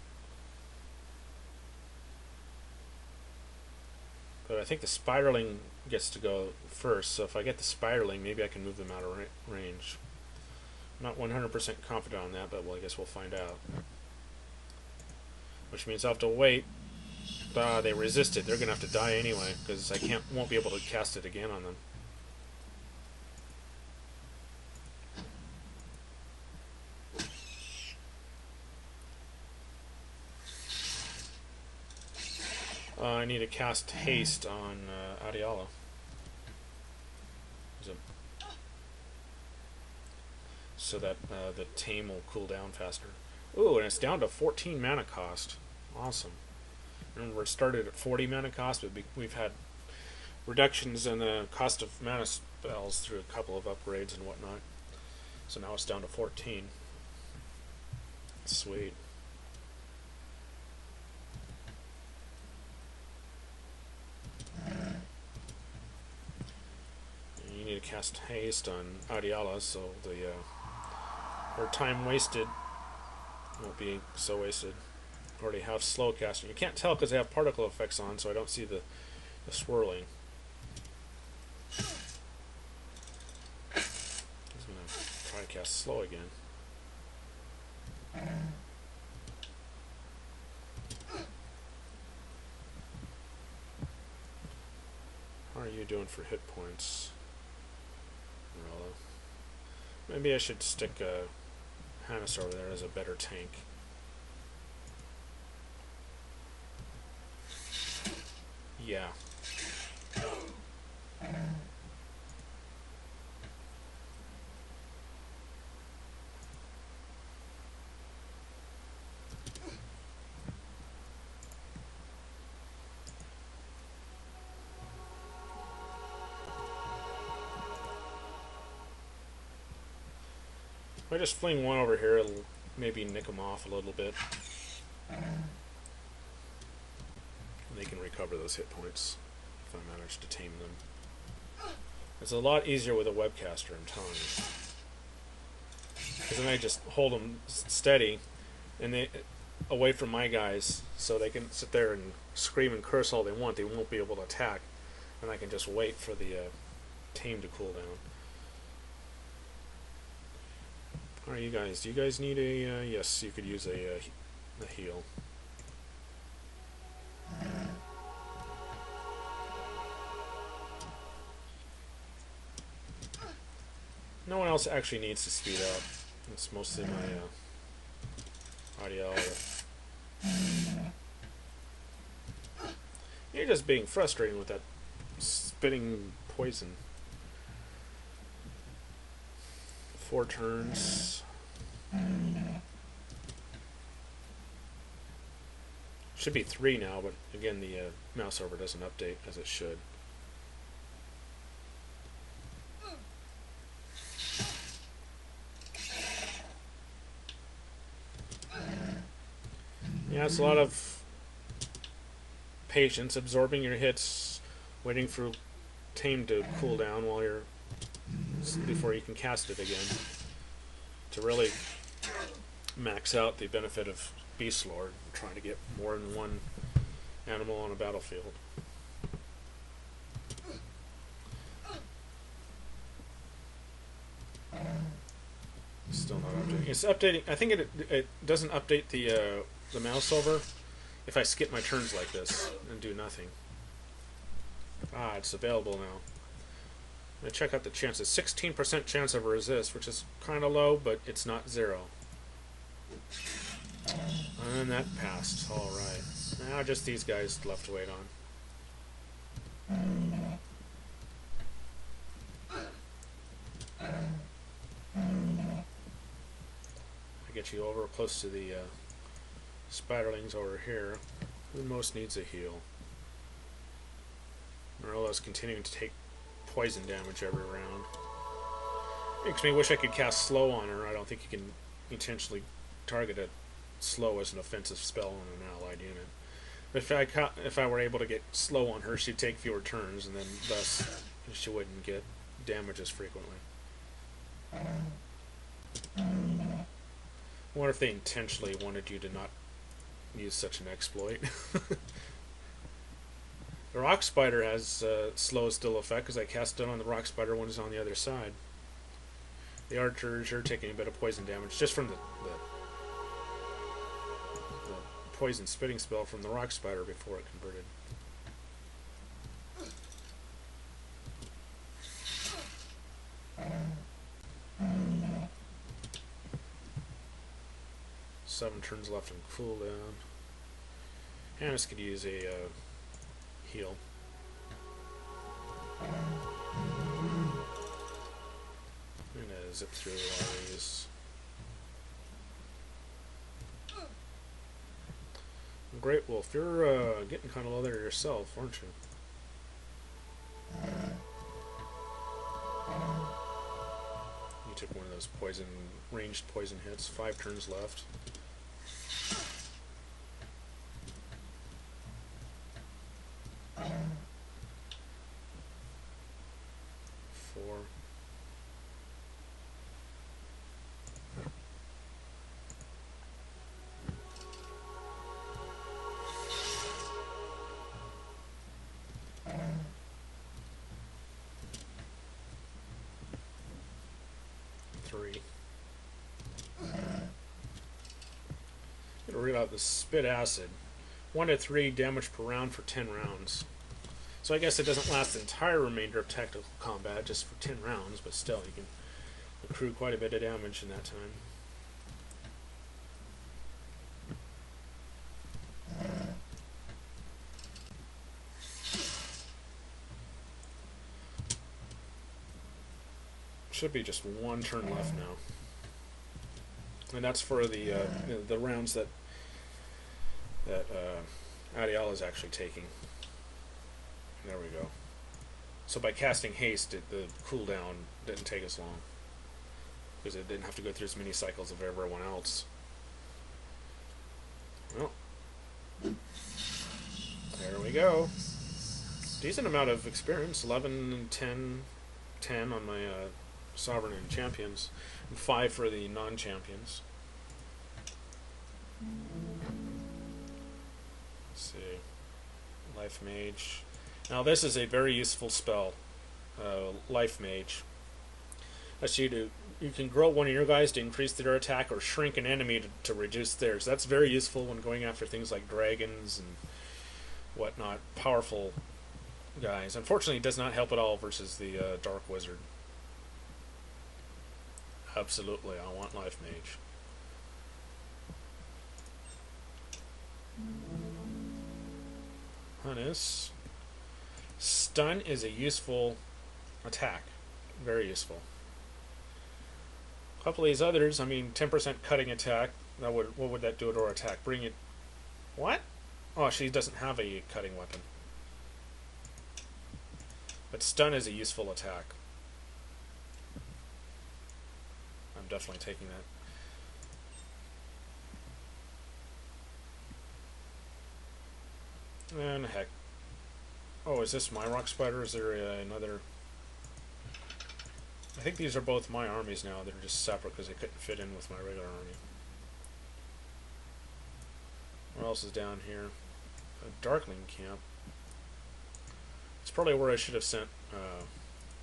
But I think the Spiderling gets to go first, so if I get the Spiderling, maybe I can move them out of range. I'm not 100% confident on that, but well, I guess we'll find out. Which means I'll have to wait. They resisted. They're going to have to die anyway, because I won't be able to cast it again on them. I need to cast haste on Adiala. So that the tame will cool down faster. Ooh, and it's down to 14 mana cost. Awesome. Remember, it started at 40 mana cost, but we've had reductions in the cost of mana spells through a couple of upgrades and whatnot. So now it's down to 14. Sweet. You need to cast haste on Adiala, so her time wasted won't be so wasted. Already have slow casting. You can't tell because they have particle effects on, so I don't see the swirling. I'm going to try to cast slow again. How are you doing for hit points, Morello? Maybe I should stick Hannes over there as a better tank. Yeah. If I just fling one over here, it'll maybe nick them off a little bit. They can recover those hit points if I manage to tame them. It's a lot easier with a webcaster, I'm telling you. Because then I just hold them steady and away from my guys, so they can sit there and scream and curse all they want, they won't be able to attack, and I can just wait for the tame to cool down. Alright, you guys, do you guys need a, yes, you could use a heal. No one else actually needs to speed up. It's mostly my audio. You're just being frustrating with that spitting poison. 4 turns. Should be 3 now, but again the mouse over doesn't update as it should. Yeah, it's a lot of patience, absorbing your hits, waiting for tame to cool down while you're before you can cast it again to really max out the benefit of Beastlord, trying to get more than one animal on a battlefield. Still not updating. It's updating. I think it doesn't update the mouse over if I skip my turns like this and do nothing. Ah, it's available now. I'm going to check out the chances. 16% chance of a resist, which is kind of low, but it's not 0. And that passed. Alright. Now just these guys left to wait on. I get you over close to the spiderlings over here. Who most needs a heal? Marilla's continuing to take poison damage every round. Makes me wish I could cast slow on her. I don't think you can intentionally target a slow as an offensive spell on an allied unit. But if I were able to get slow on her, she'd take fewer turns, and then thus she wouldn't get damage as frequently. I wonder if they intentionally wanted you to not use such an exploit. The rock spider has slow still effect because I cast it on the rock spider when it's on the other side. The archers are taking a bit of poison damage just from the poison spitting spell from the rock spider before it converted. Seven turns left and cooldown. Hannes could use a heal. I'm gonna zip through all these. Great Wolf, you're getting kind of low there yourself, aren't you? You took one of those ranged poison hits. 5 turns left. I'm going to read out the spit acid. 1 to 3 damage per round for 10 rounds. So I guess it doesn't last the entire remainder of tactical combat, just for 10 rounds, but still you can accrue quite a bit of damage in that time. Should be just 1 turn left now. And that's for the rounds that Adiala is actually taking. There we go. So by casting haste, the cooldown didn't take as long, because it didn't have to go through as many cycles of everyone else. Well, there we go. Decent amount of experience. 11 and 10 on my Sovereign and Champions, and 5 for the non-champions. Let's see. Life Mage. Now this is a very useful spell, Life Mage. That's you can grow one of your guys to increase their attack or shrink an enemy to reduce theirs. That's very useful when going after things like dragons and whatnot. Powerful guys. Unfortunately, it does not help at all versus the Dark Wizard. Absolutely, I want Life Mage. Hunnis. Stun is a useful attack. Very useful. A couple of these others, I mean, 10% cutting attack. That would, what would that do to our attack? Bring it. What? Oh, she doesn't have a cutting weapon. But stun is a useful attack. I'm definitely taking that. And heck. Oh, is this my rock spider? Is there another? I think these are both my armies now. They're just separate because they couldn't fit in with my regular army. What else is down here? A Darkling camp. It's probably where I should have sent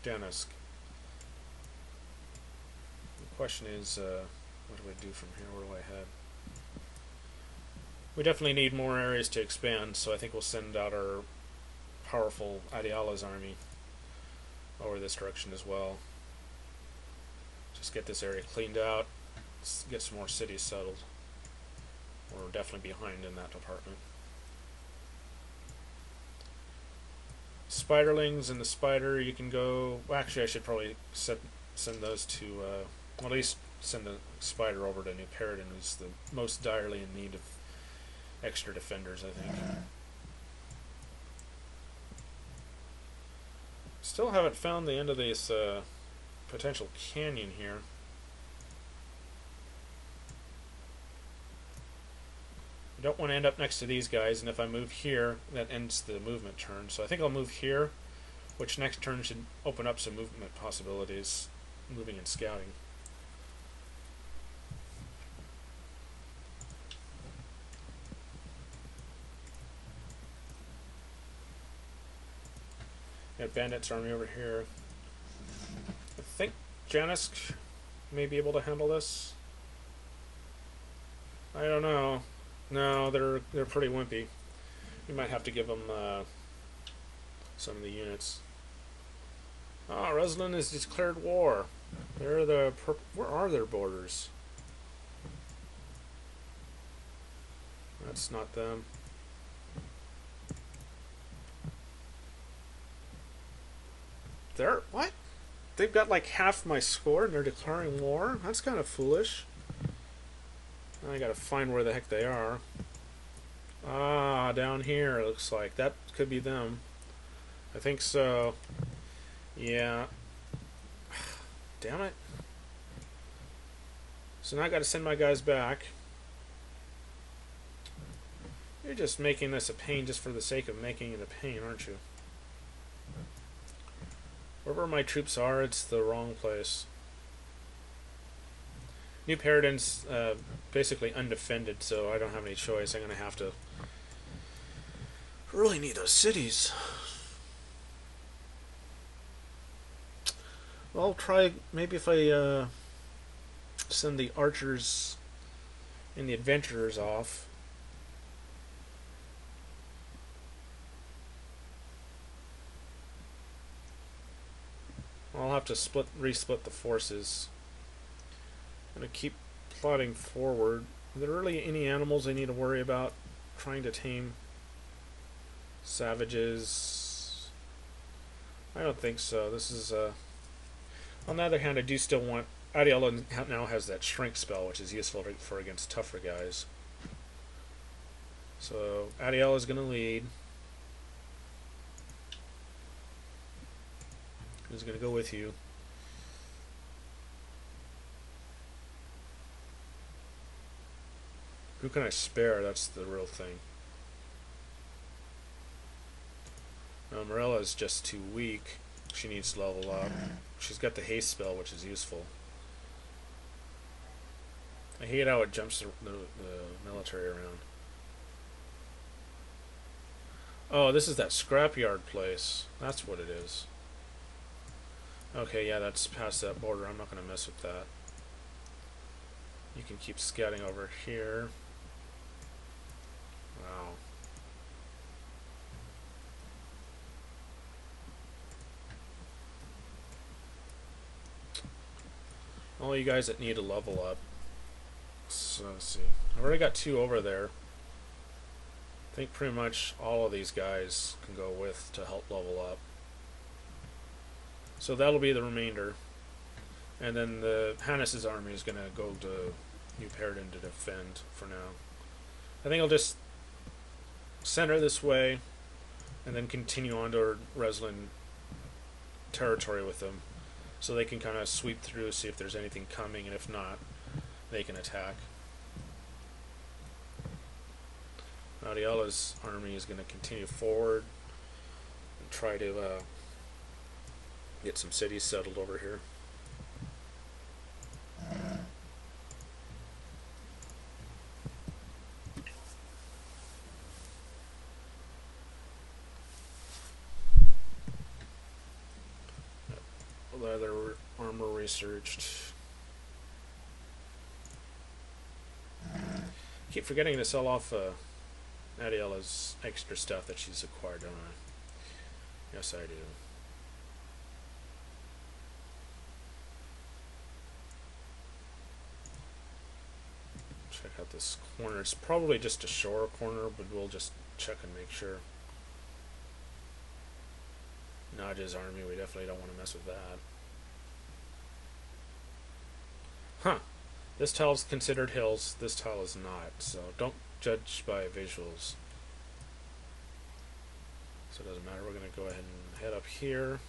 Dennis. The question is, what do I do from here? Where do I head? We definitely need more areas to expand, so I think we'll send out our powerful Adiala's army over this direction as well. Just get this area cleaned out, get some more cities settled. We're definitely behind in that department. Spiderlings and the spider, you can go. Well, actually, I should probably send those to. Well, at least send the spider over to New Paradin, who's the most direly in need of extra defenders, I think. Still haven't found the end of this potential canyon here. I don't want to end up next to these guys, and if I move here, that ends the movement turn. So I think I'll move here, which next turn should open up some movement possibilities, moving and scouting. Got Bandit's army over here. I think Janisk may be able to handle this. I don't know. No, they're pretty wimpy. We might have to give them some of the units. Ah, Ruslan has declared war. Where are their borders? That's not them. What? They've got like half my score and they're declaring war? That's kind of foolish. I gotta find where the heck they are. Ah, down here it looks like. That could be them. I think so. Yeah. Damn it. So now I gotta send my guys back. You're just making this a pain just for the sake of making it a pain, aren't you? Wherever my troops are, it's the wrong place. New Paradin's basically undefended, so I don't have any choice. I'm going to have to really need those cities. Well, I'll try, maybe if I send the archers and the adventurers off. I'll have to resplit the forces. I'm going to keep plodding forward. Are there really any animals I need to worry about trying to tame? Savages? I don't think so. This is on the other hand, I do still want. Adiella now has that shrink spell, which is useful for against tougher guys. So Adiella is going to lead. Who's going to go with you? Who can I spare? That's the real thing. Morella is just too weak. She needs to level up. She's got the haste spell, which is useful. I hate how it jumps the military around. Oh, this is that scrapyard place. That's what it is. Okay, yeah, that's past that border. I'm not going to mess with that. You can keep scouting over here. Wow. All you guys that need to level up. So, let's see. I've already got 2 over there. I think pretty much all of these guys can go with to help level up. So that'll be the remainder. And then the Hannes' army is going to go to New Paradin to defend for now. I think I'll just center this way and then continue on to Reslin territory with them. So they can kind of sweep through, see if there's anything coming, and if not, they can attack. Adiala's army is going to continue forward and try to get some cities settled over here. Leather armor researched. Keep forgetting to sell off Adiela's extra stuff that she's acquired, don't I? Yes, I do. Check out this corner. It's probably just a shore corner, but we'll just check and make sure. Naja's army, we definitely don't want to mess with that. Huh. This tile is considered hills, this tile is not, so don't judge by visuals. So it doesn't matter, we're going to go ahead and head up here.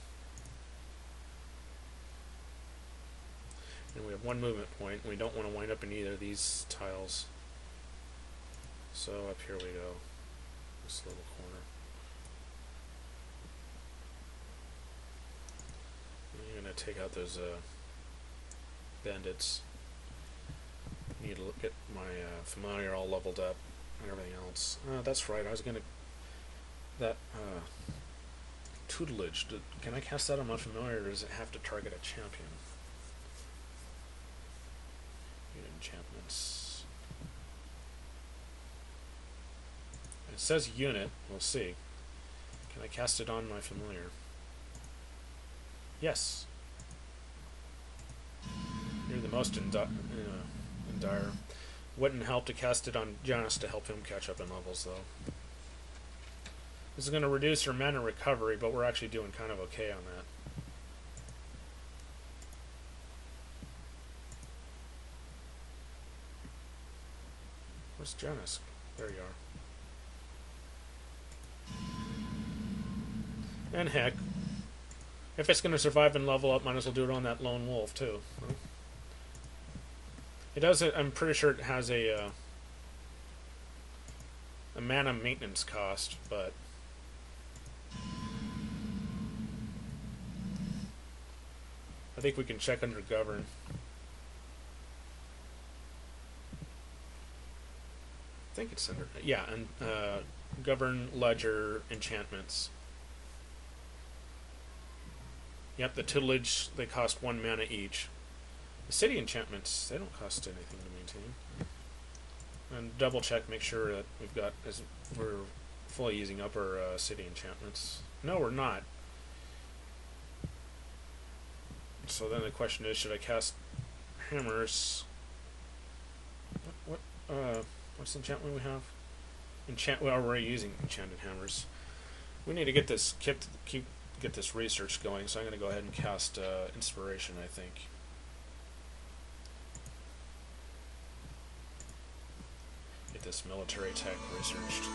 And we have 1 movement point, and we don't want to wind up in either of these tiles. So up here we go, this little corner. I'm going to take out those bandits. Need to get my familiar all leveled up and everything else. That's right, I was going to... That tutelage, can I cast that on my familiar, or does it have to target a champion? Unit enchantments. It says unit, we'll see. Can I cast it on my familiar? Yes. You're the most in dire. Wouldn't help to cast it on Janus to help him catch up in levels, though. This is going to reduce your mana recovery, but we're actually doing kind of okay on that. Where's Janus? There you are. And heck, if it's going to survive and level up, might as well do it on that lone wolf too. It does. I'm pretty sure it has a mana maintenance cost, but I think we can check under govern. I think it's under, yeah, and govern ledger enchantments. Yep, the tutelage, they cost 1 mana each. The city enchantments, they don't cost anything to maintain. And double check, make sure that we've got, as we're fully using up our city enchantments. No, we're not. So then the question is, should I cast hammers? What's the enchantment we have? Well, we're using enchanted hammers. We need to get this get this research going, so I'm going to go ahead and cast inspiration, I think. Get this military tech researched.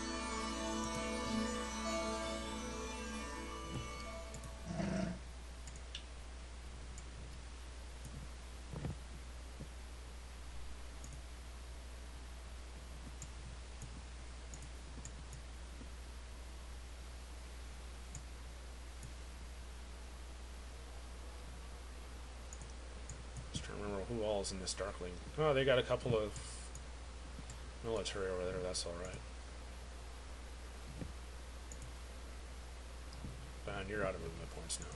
Who all is in this Darkling? Oh, they got a couple of military over there, that's alright. fine. You're out of movement points now.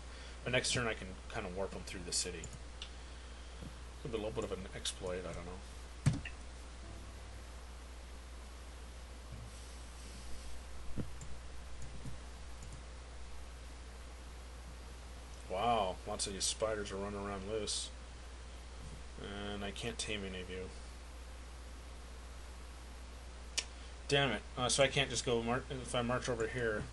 But next turn I can kind of warp them through the city. Could be a little bit of an exploit, I don't know. Wow, lots of these spiders are running around loose. And I can't tame any of you. Damn it. So I can't just go, if I march over here.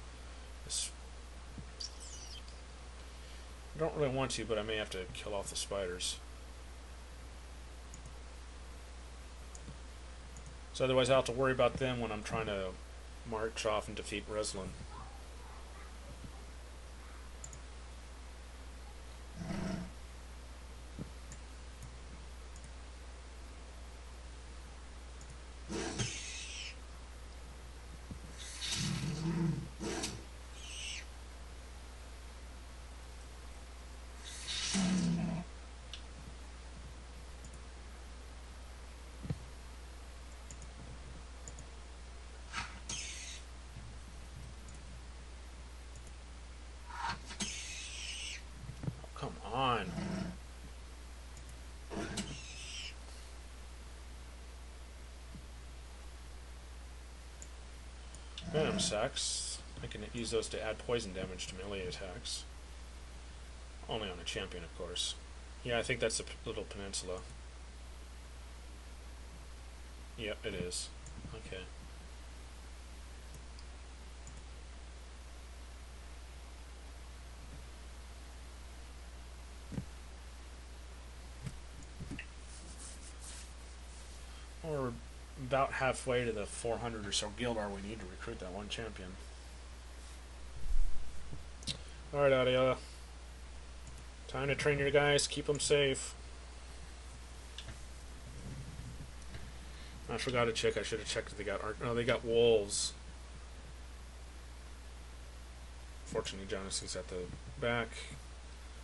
I don't really want to, but I may have to kill off the spiders. So otherwise I'll have to worry about them when I'm trying to march off and defeat Reslin. On. Venom sacks. I can use those to add poison damage to melee attacks. Only on a champion, of course. Yeah, I think that's a little peninsula. Yep, it is. Okay. We're about halfway to the 400 or so guild we need to recruit that one champion. Alright, Adia. Time to train your guys, keep them safe. I forgot to check, I should have checked if they got no, they got wolves. Fortunately, Jonas is at the back.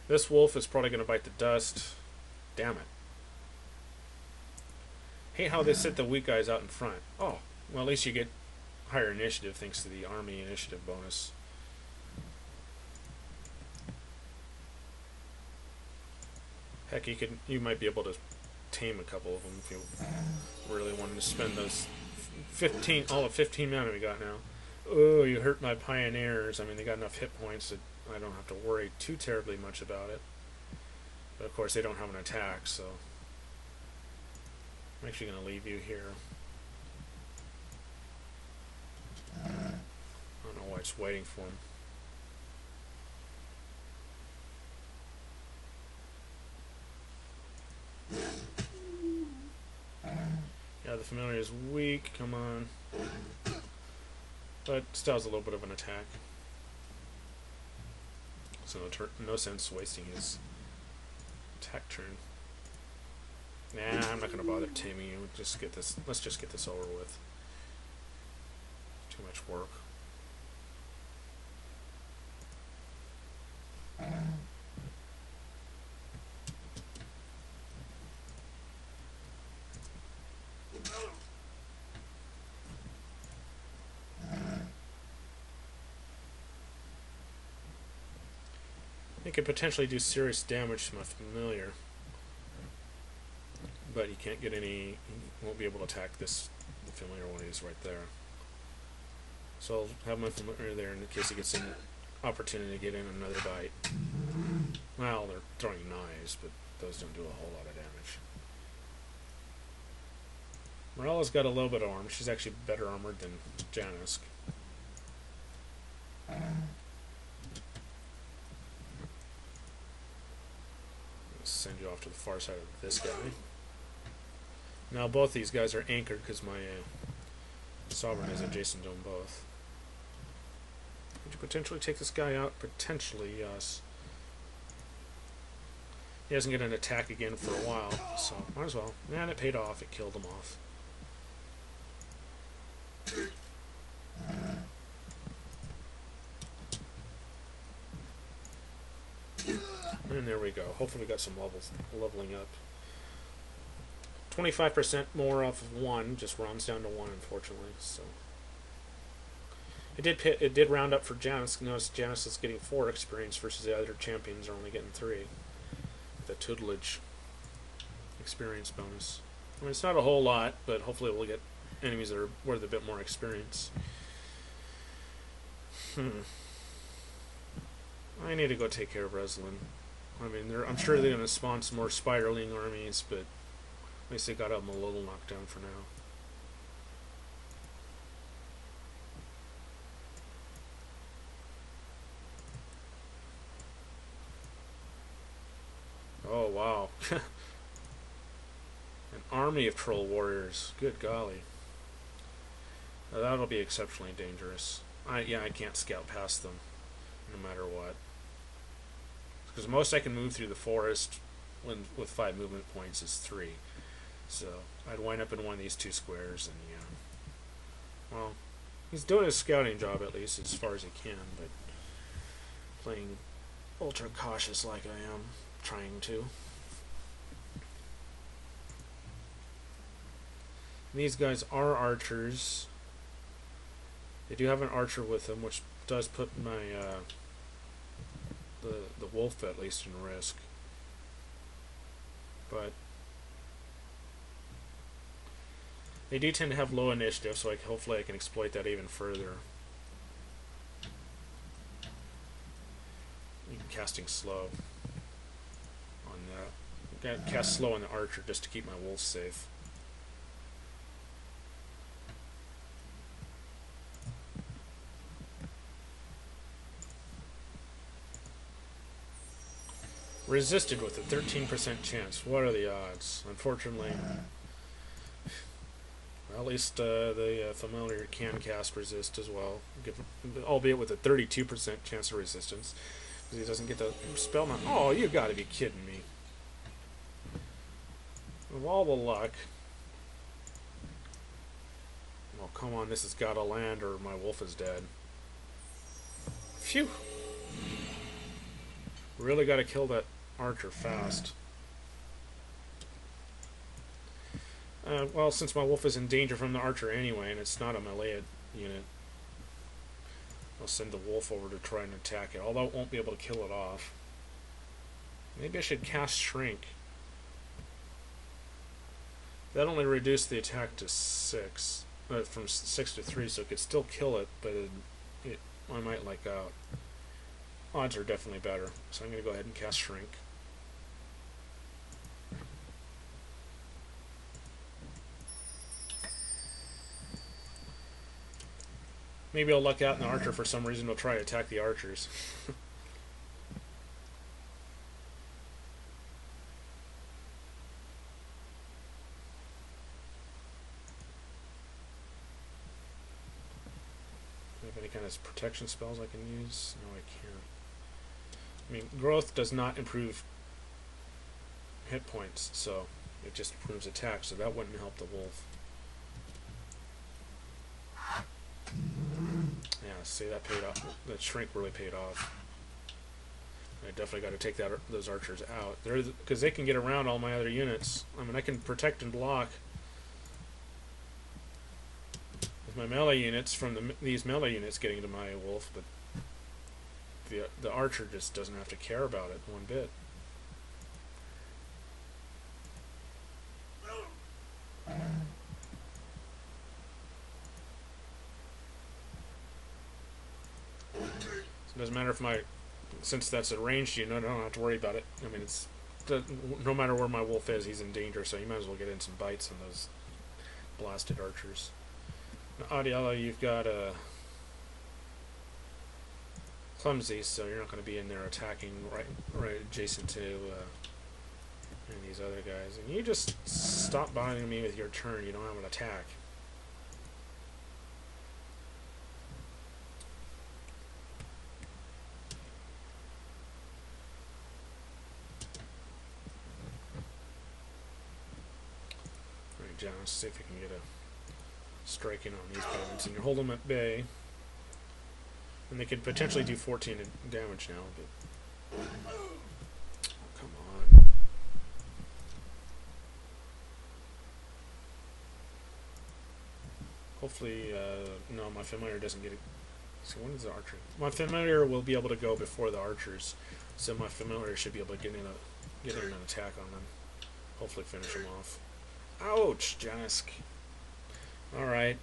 This wolf is probably going to bite the dust. Damn it. Hate how they sit the weak guys out in front. Oh, well, at least you get higher initiative thanks to the army initiative bonus. Heck, you might be able to tame a couple of them if you really wanted to spend those 15 mana we got now. Oh, you hurt my pioneers. I mean, they got enough hit points that I don't have to worry too terribly much about it. But of course, they don't have an attack, so I'm actually going to leave you here. I don't know why it's waiting for him. Yeah, the familiar is weak, come on. But still has a little bit of an attack. So no sense wasting his attack turn. Nah, I'm not going to bother taming you. Let's just get this over with. Too much work. It could potentially do serious damage to my familiar. But you can't get any, you won't be able to attack the familiar one. He's right there. So I'll have my familiar there in case he gets an opportunity to get in another bite. Well, they're throwing knives, but those don't do a whole lot of damage. Morella's got a little bit of armor. She's actually better armored than Janisk. Send you off to the far side of this guy. Now both these guys are anchored because my sovereign is adjacent to them both. Could you potentially take this guy out? Potentially, yes. He doesn't get an attack again for a while, so might as well. And it paid off. It killed him off. And there we go. Hopefully we got some leveling up. 25% more off of 1, just rounds down to 1, unfortunately. So It did round up for Janice. Notice Janice is getting 4 experience versus the other champions are only getting 3. The tutelage experience bonus. I mean, it's not a whole lot, but hopefully we'll get enemies that are worth a bit more experience. I need to go take care of Breslin. I mean, I'm sure they're going to spawn some more spiraling armies, but at least they got them a little knocked down for now. Oh, wow. An army of troll warriors. Good golly. Now, that'll be exceptionally dangerous. I can't scout past them, no matter what. Because most I can move through the forest with 5 movement points is 3. So I'd wind up in one of these 2 squares, and yeah. Well, he's doing his scouting job at least as far as he can, but playing ultra cautious like I am trying to. These guys are archers. They do have an archer with them, which does put my the wolf at least in risk. But they do tend to have low initiative, so hopefully I can exploit that even further. Even casting slow on that. Cast slow on the archer just to keep my wolf safe. Resisted with a 13% chance. What are the odds? Unfortunately, well, at least the familiar can cast resist as well, albeit with a 32% chance of resistance, because he doesn't get the spell mount. Oh, you got to be kidding me! Of all the luck. Oh, come on! This has got to land, or my wolf is dead. Phew! Really got to kill that archer fast. Well, since my wolf is in danger from the archer anyway, and it's not a melee unit, I'll send the wolf over to try and attack it, although it won't be able to kill it off. Maybe I should cast Shrink. That only reduced the attack to 6, from 6 to 3, so it could still kill it, but I might like out. Odds are definitely better, so I'm going to go ahead and cast Shrink. Maybe I'll luck out and the archer for some reason will try to attack the archers. Do I have any kind of protection spells I can use? No, I can't. I mean, growth does not improve hit points, so it just improves attack, so that wouldn't help the wolf. Yeah, see, that paid off. That Shrink really paid off. I definitely got to take those archers out. Because they can get around all my other units. I mean, I can protect and block with my melee units from these melee units getting to my wolf, but the archer just doesn't have to care about it one bit. So it doesn't matter if since that's a ranged unit, I don't have to worry about it. I mean, no matter where my wolf is, he's in danger, so you might as well get in some bites on those blasted archers. Now, Adiala, you've got a clumsy, so you're not going to be in there attacking right adjacent to any of these other guys. And you just stop bothering me with your turn. You don't have an attack. Alright, John, let's see if we can get a strike in on these guys. And you hold them at bay. And they could potentially do 14 damage now, but come on. Hopefully, no, my familiar doesn't get So when is the archer? My familiar will be able to go before the archers, so my familiar should be able to get in an attack on them. Hopefully finish them off. Ouch, Janisk. Alright.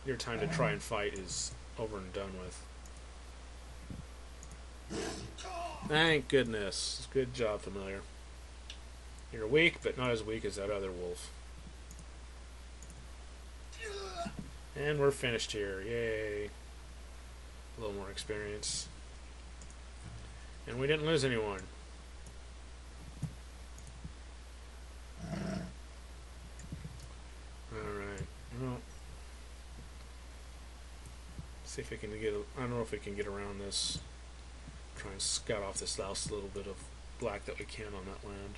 Your time to try and fight is over and done with. Thank goodness. Good job, familiar. You're weak, but not as weak as that other wolf. And we're finished here. Yay. A little more experience. And we didn't lose anyone. Alright. Well, see if we can get... I don't know if we can get around this. Try and scout off this last little bit of black that we can on that land.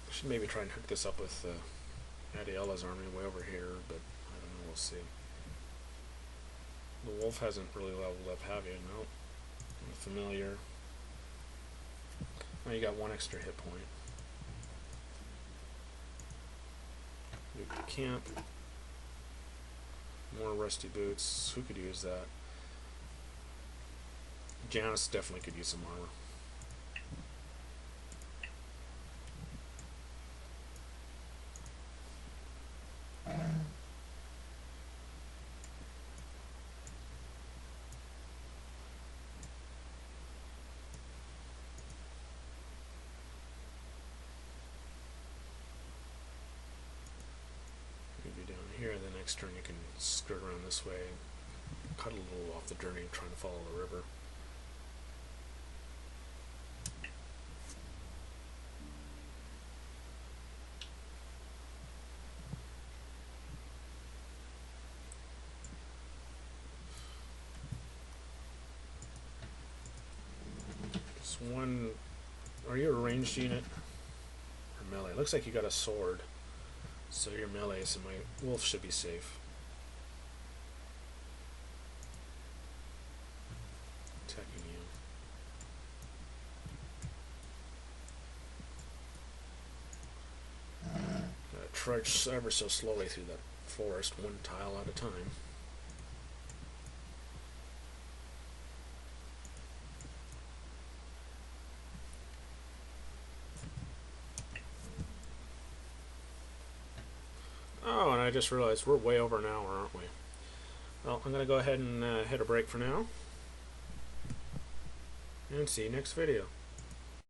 Should maybe try and hook this up with Adiella's army way over here, but I don't know, we'll see. The wolf hasn't really leveled up, have you? No. Familiar. Oh, you got one extra hit point. Move to camp. More rusty boots. Who could use that? Janice definitely could use some armor. Here, the next turn you can skirt around this way and cut a little off the journey trying to follow the river. This one, are you a ranged unit or melee? Looks like you got a sword. So your melee, so my wolf should be safe. Attacking you. Trudge ever so slowly through that forest, one tile at a time. Oh, and I just realized we're way over an hour, aren't we? Well, I'm going to go ahead and hit a break for now. And see you next video.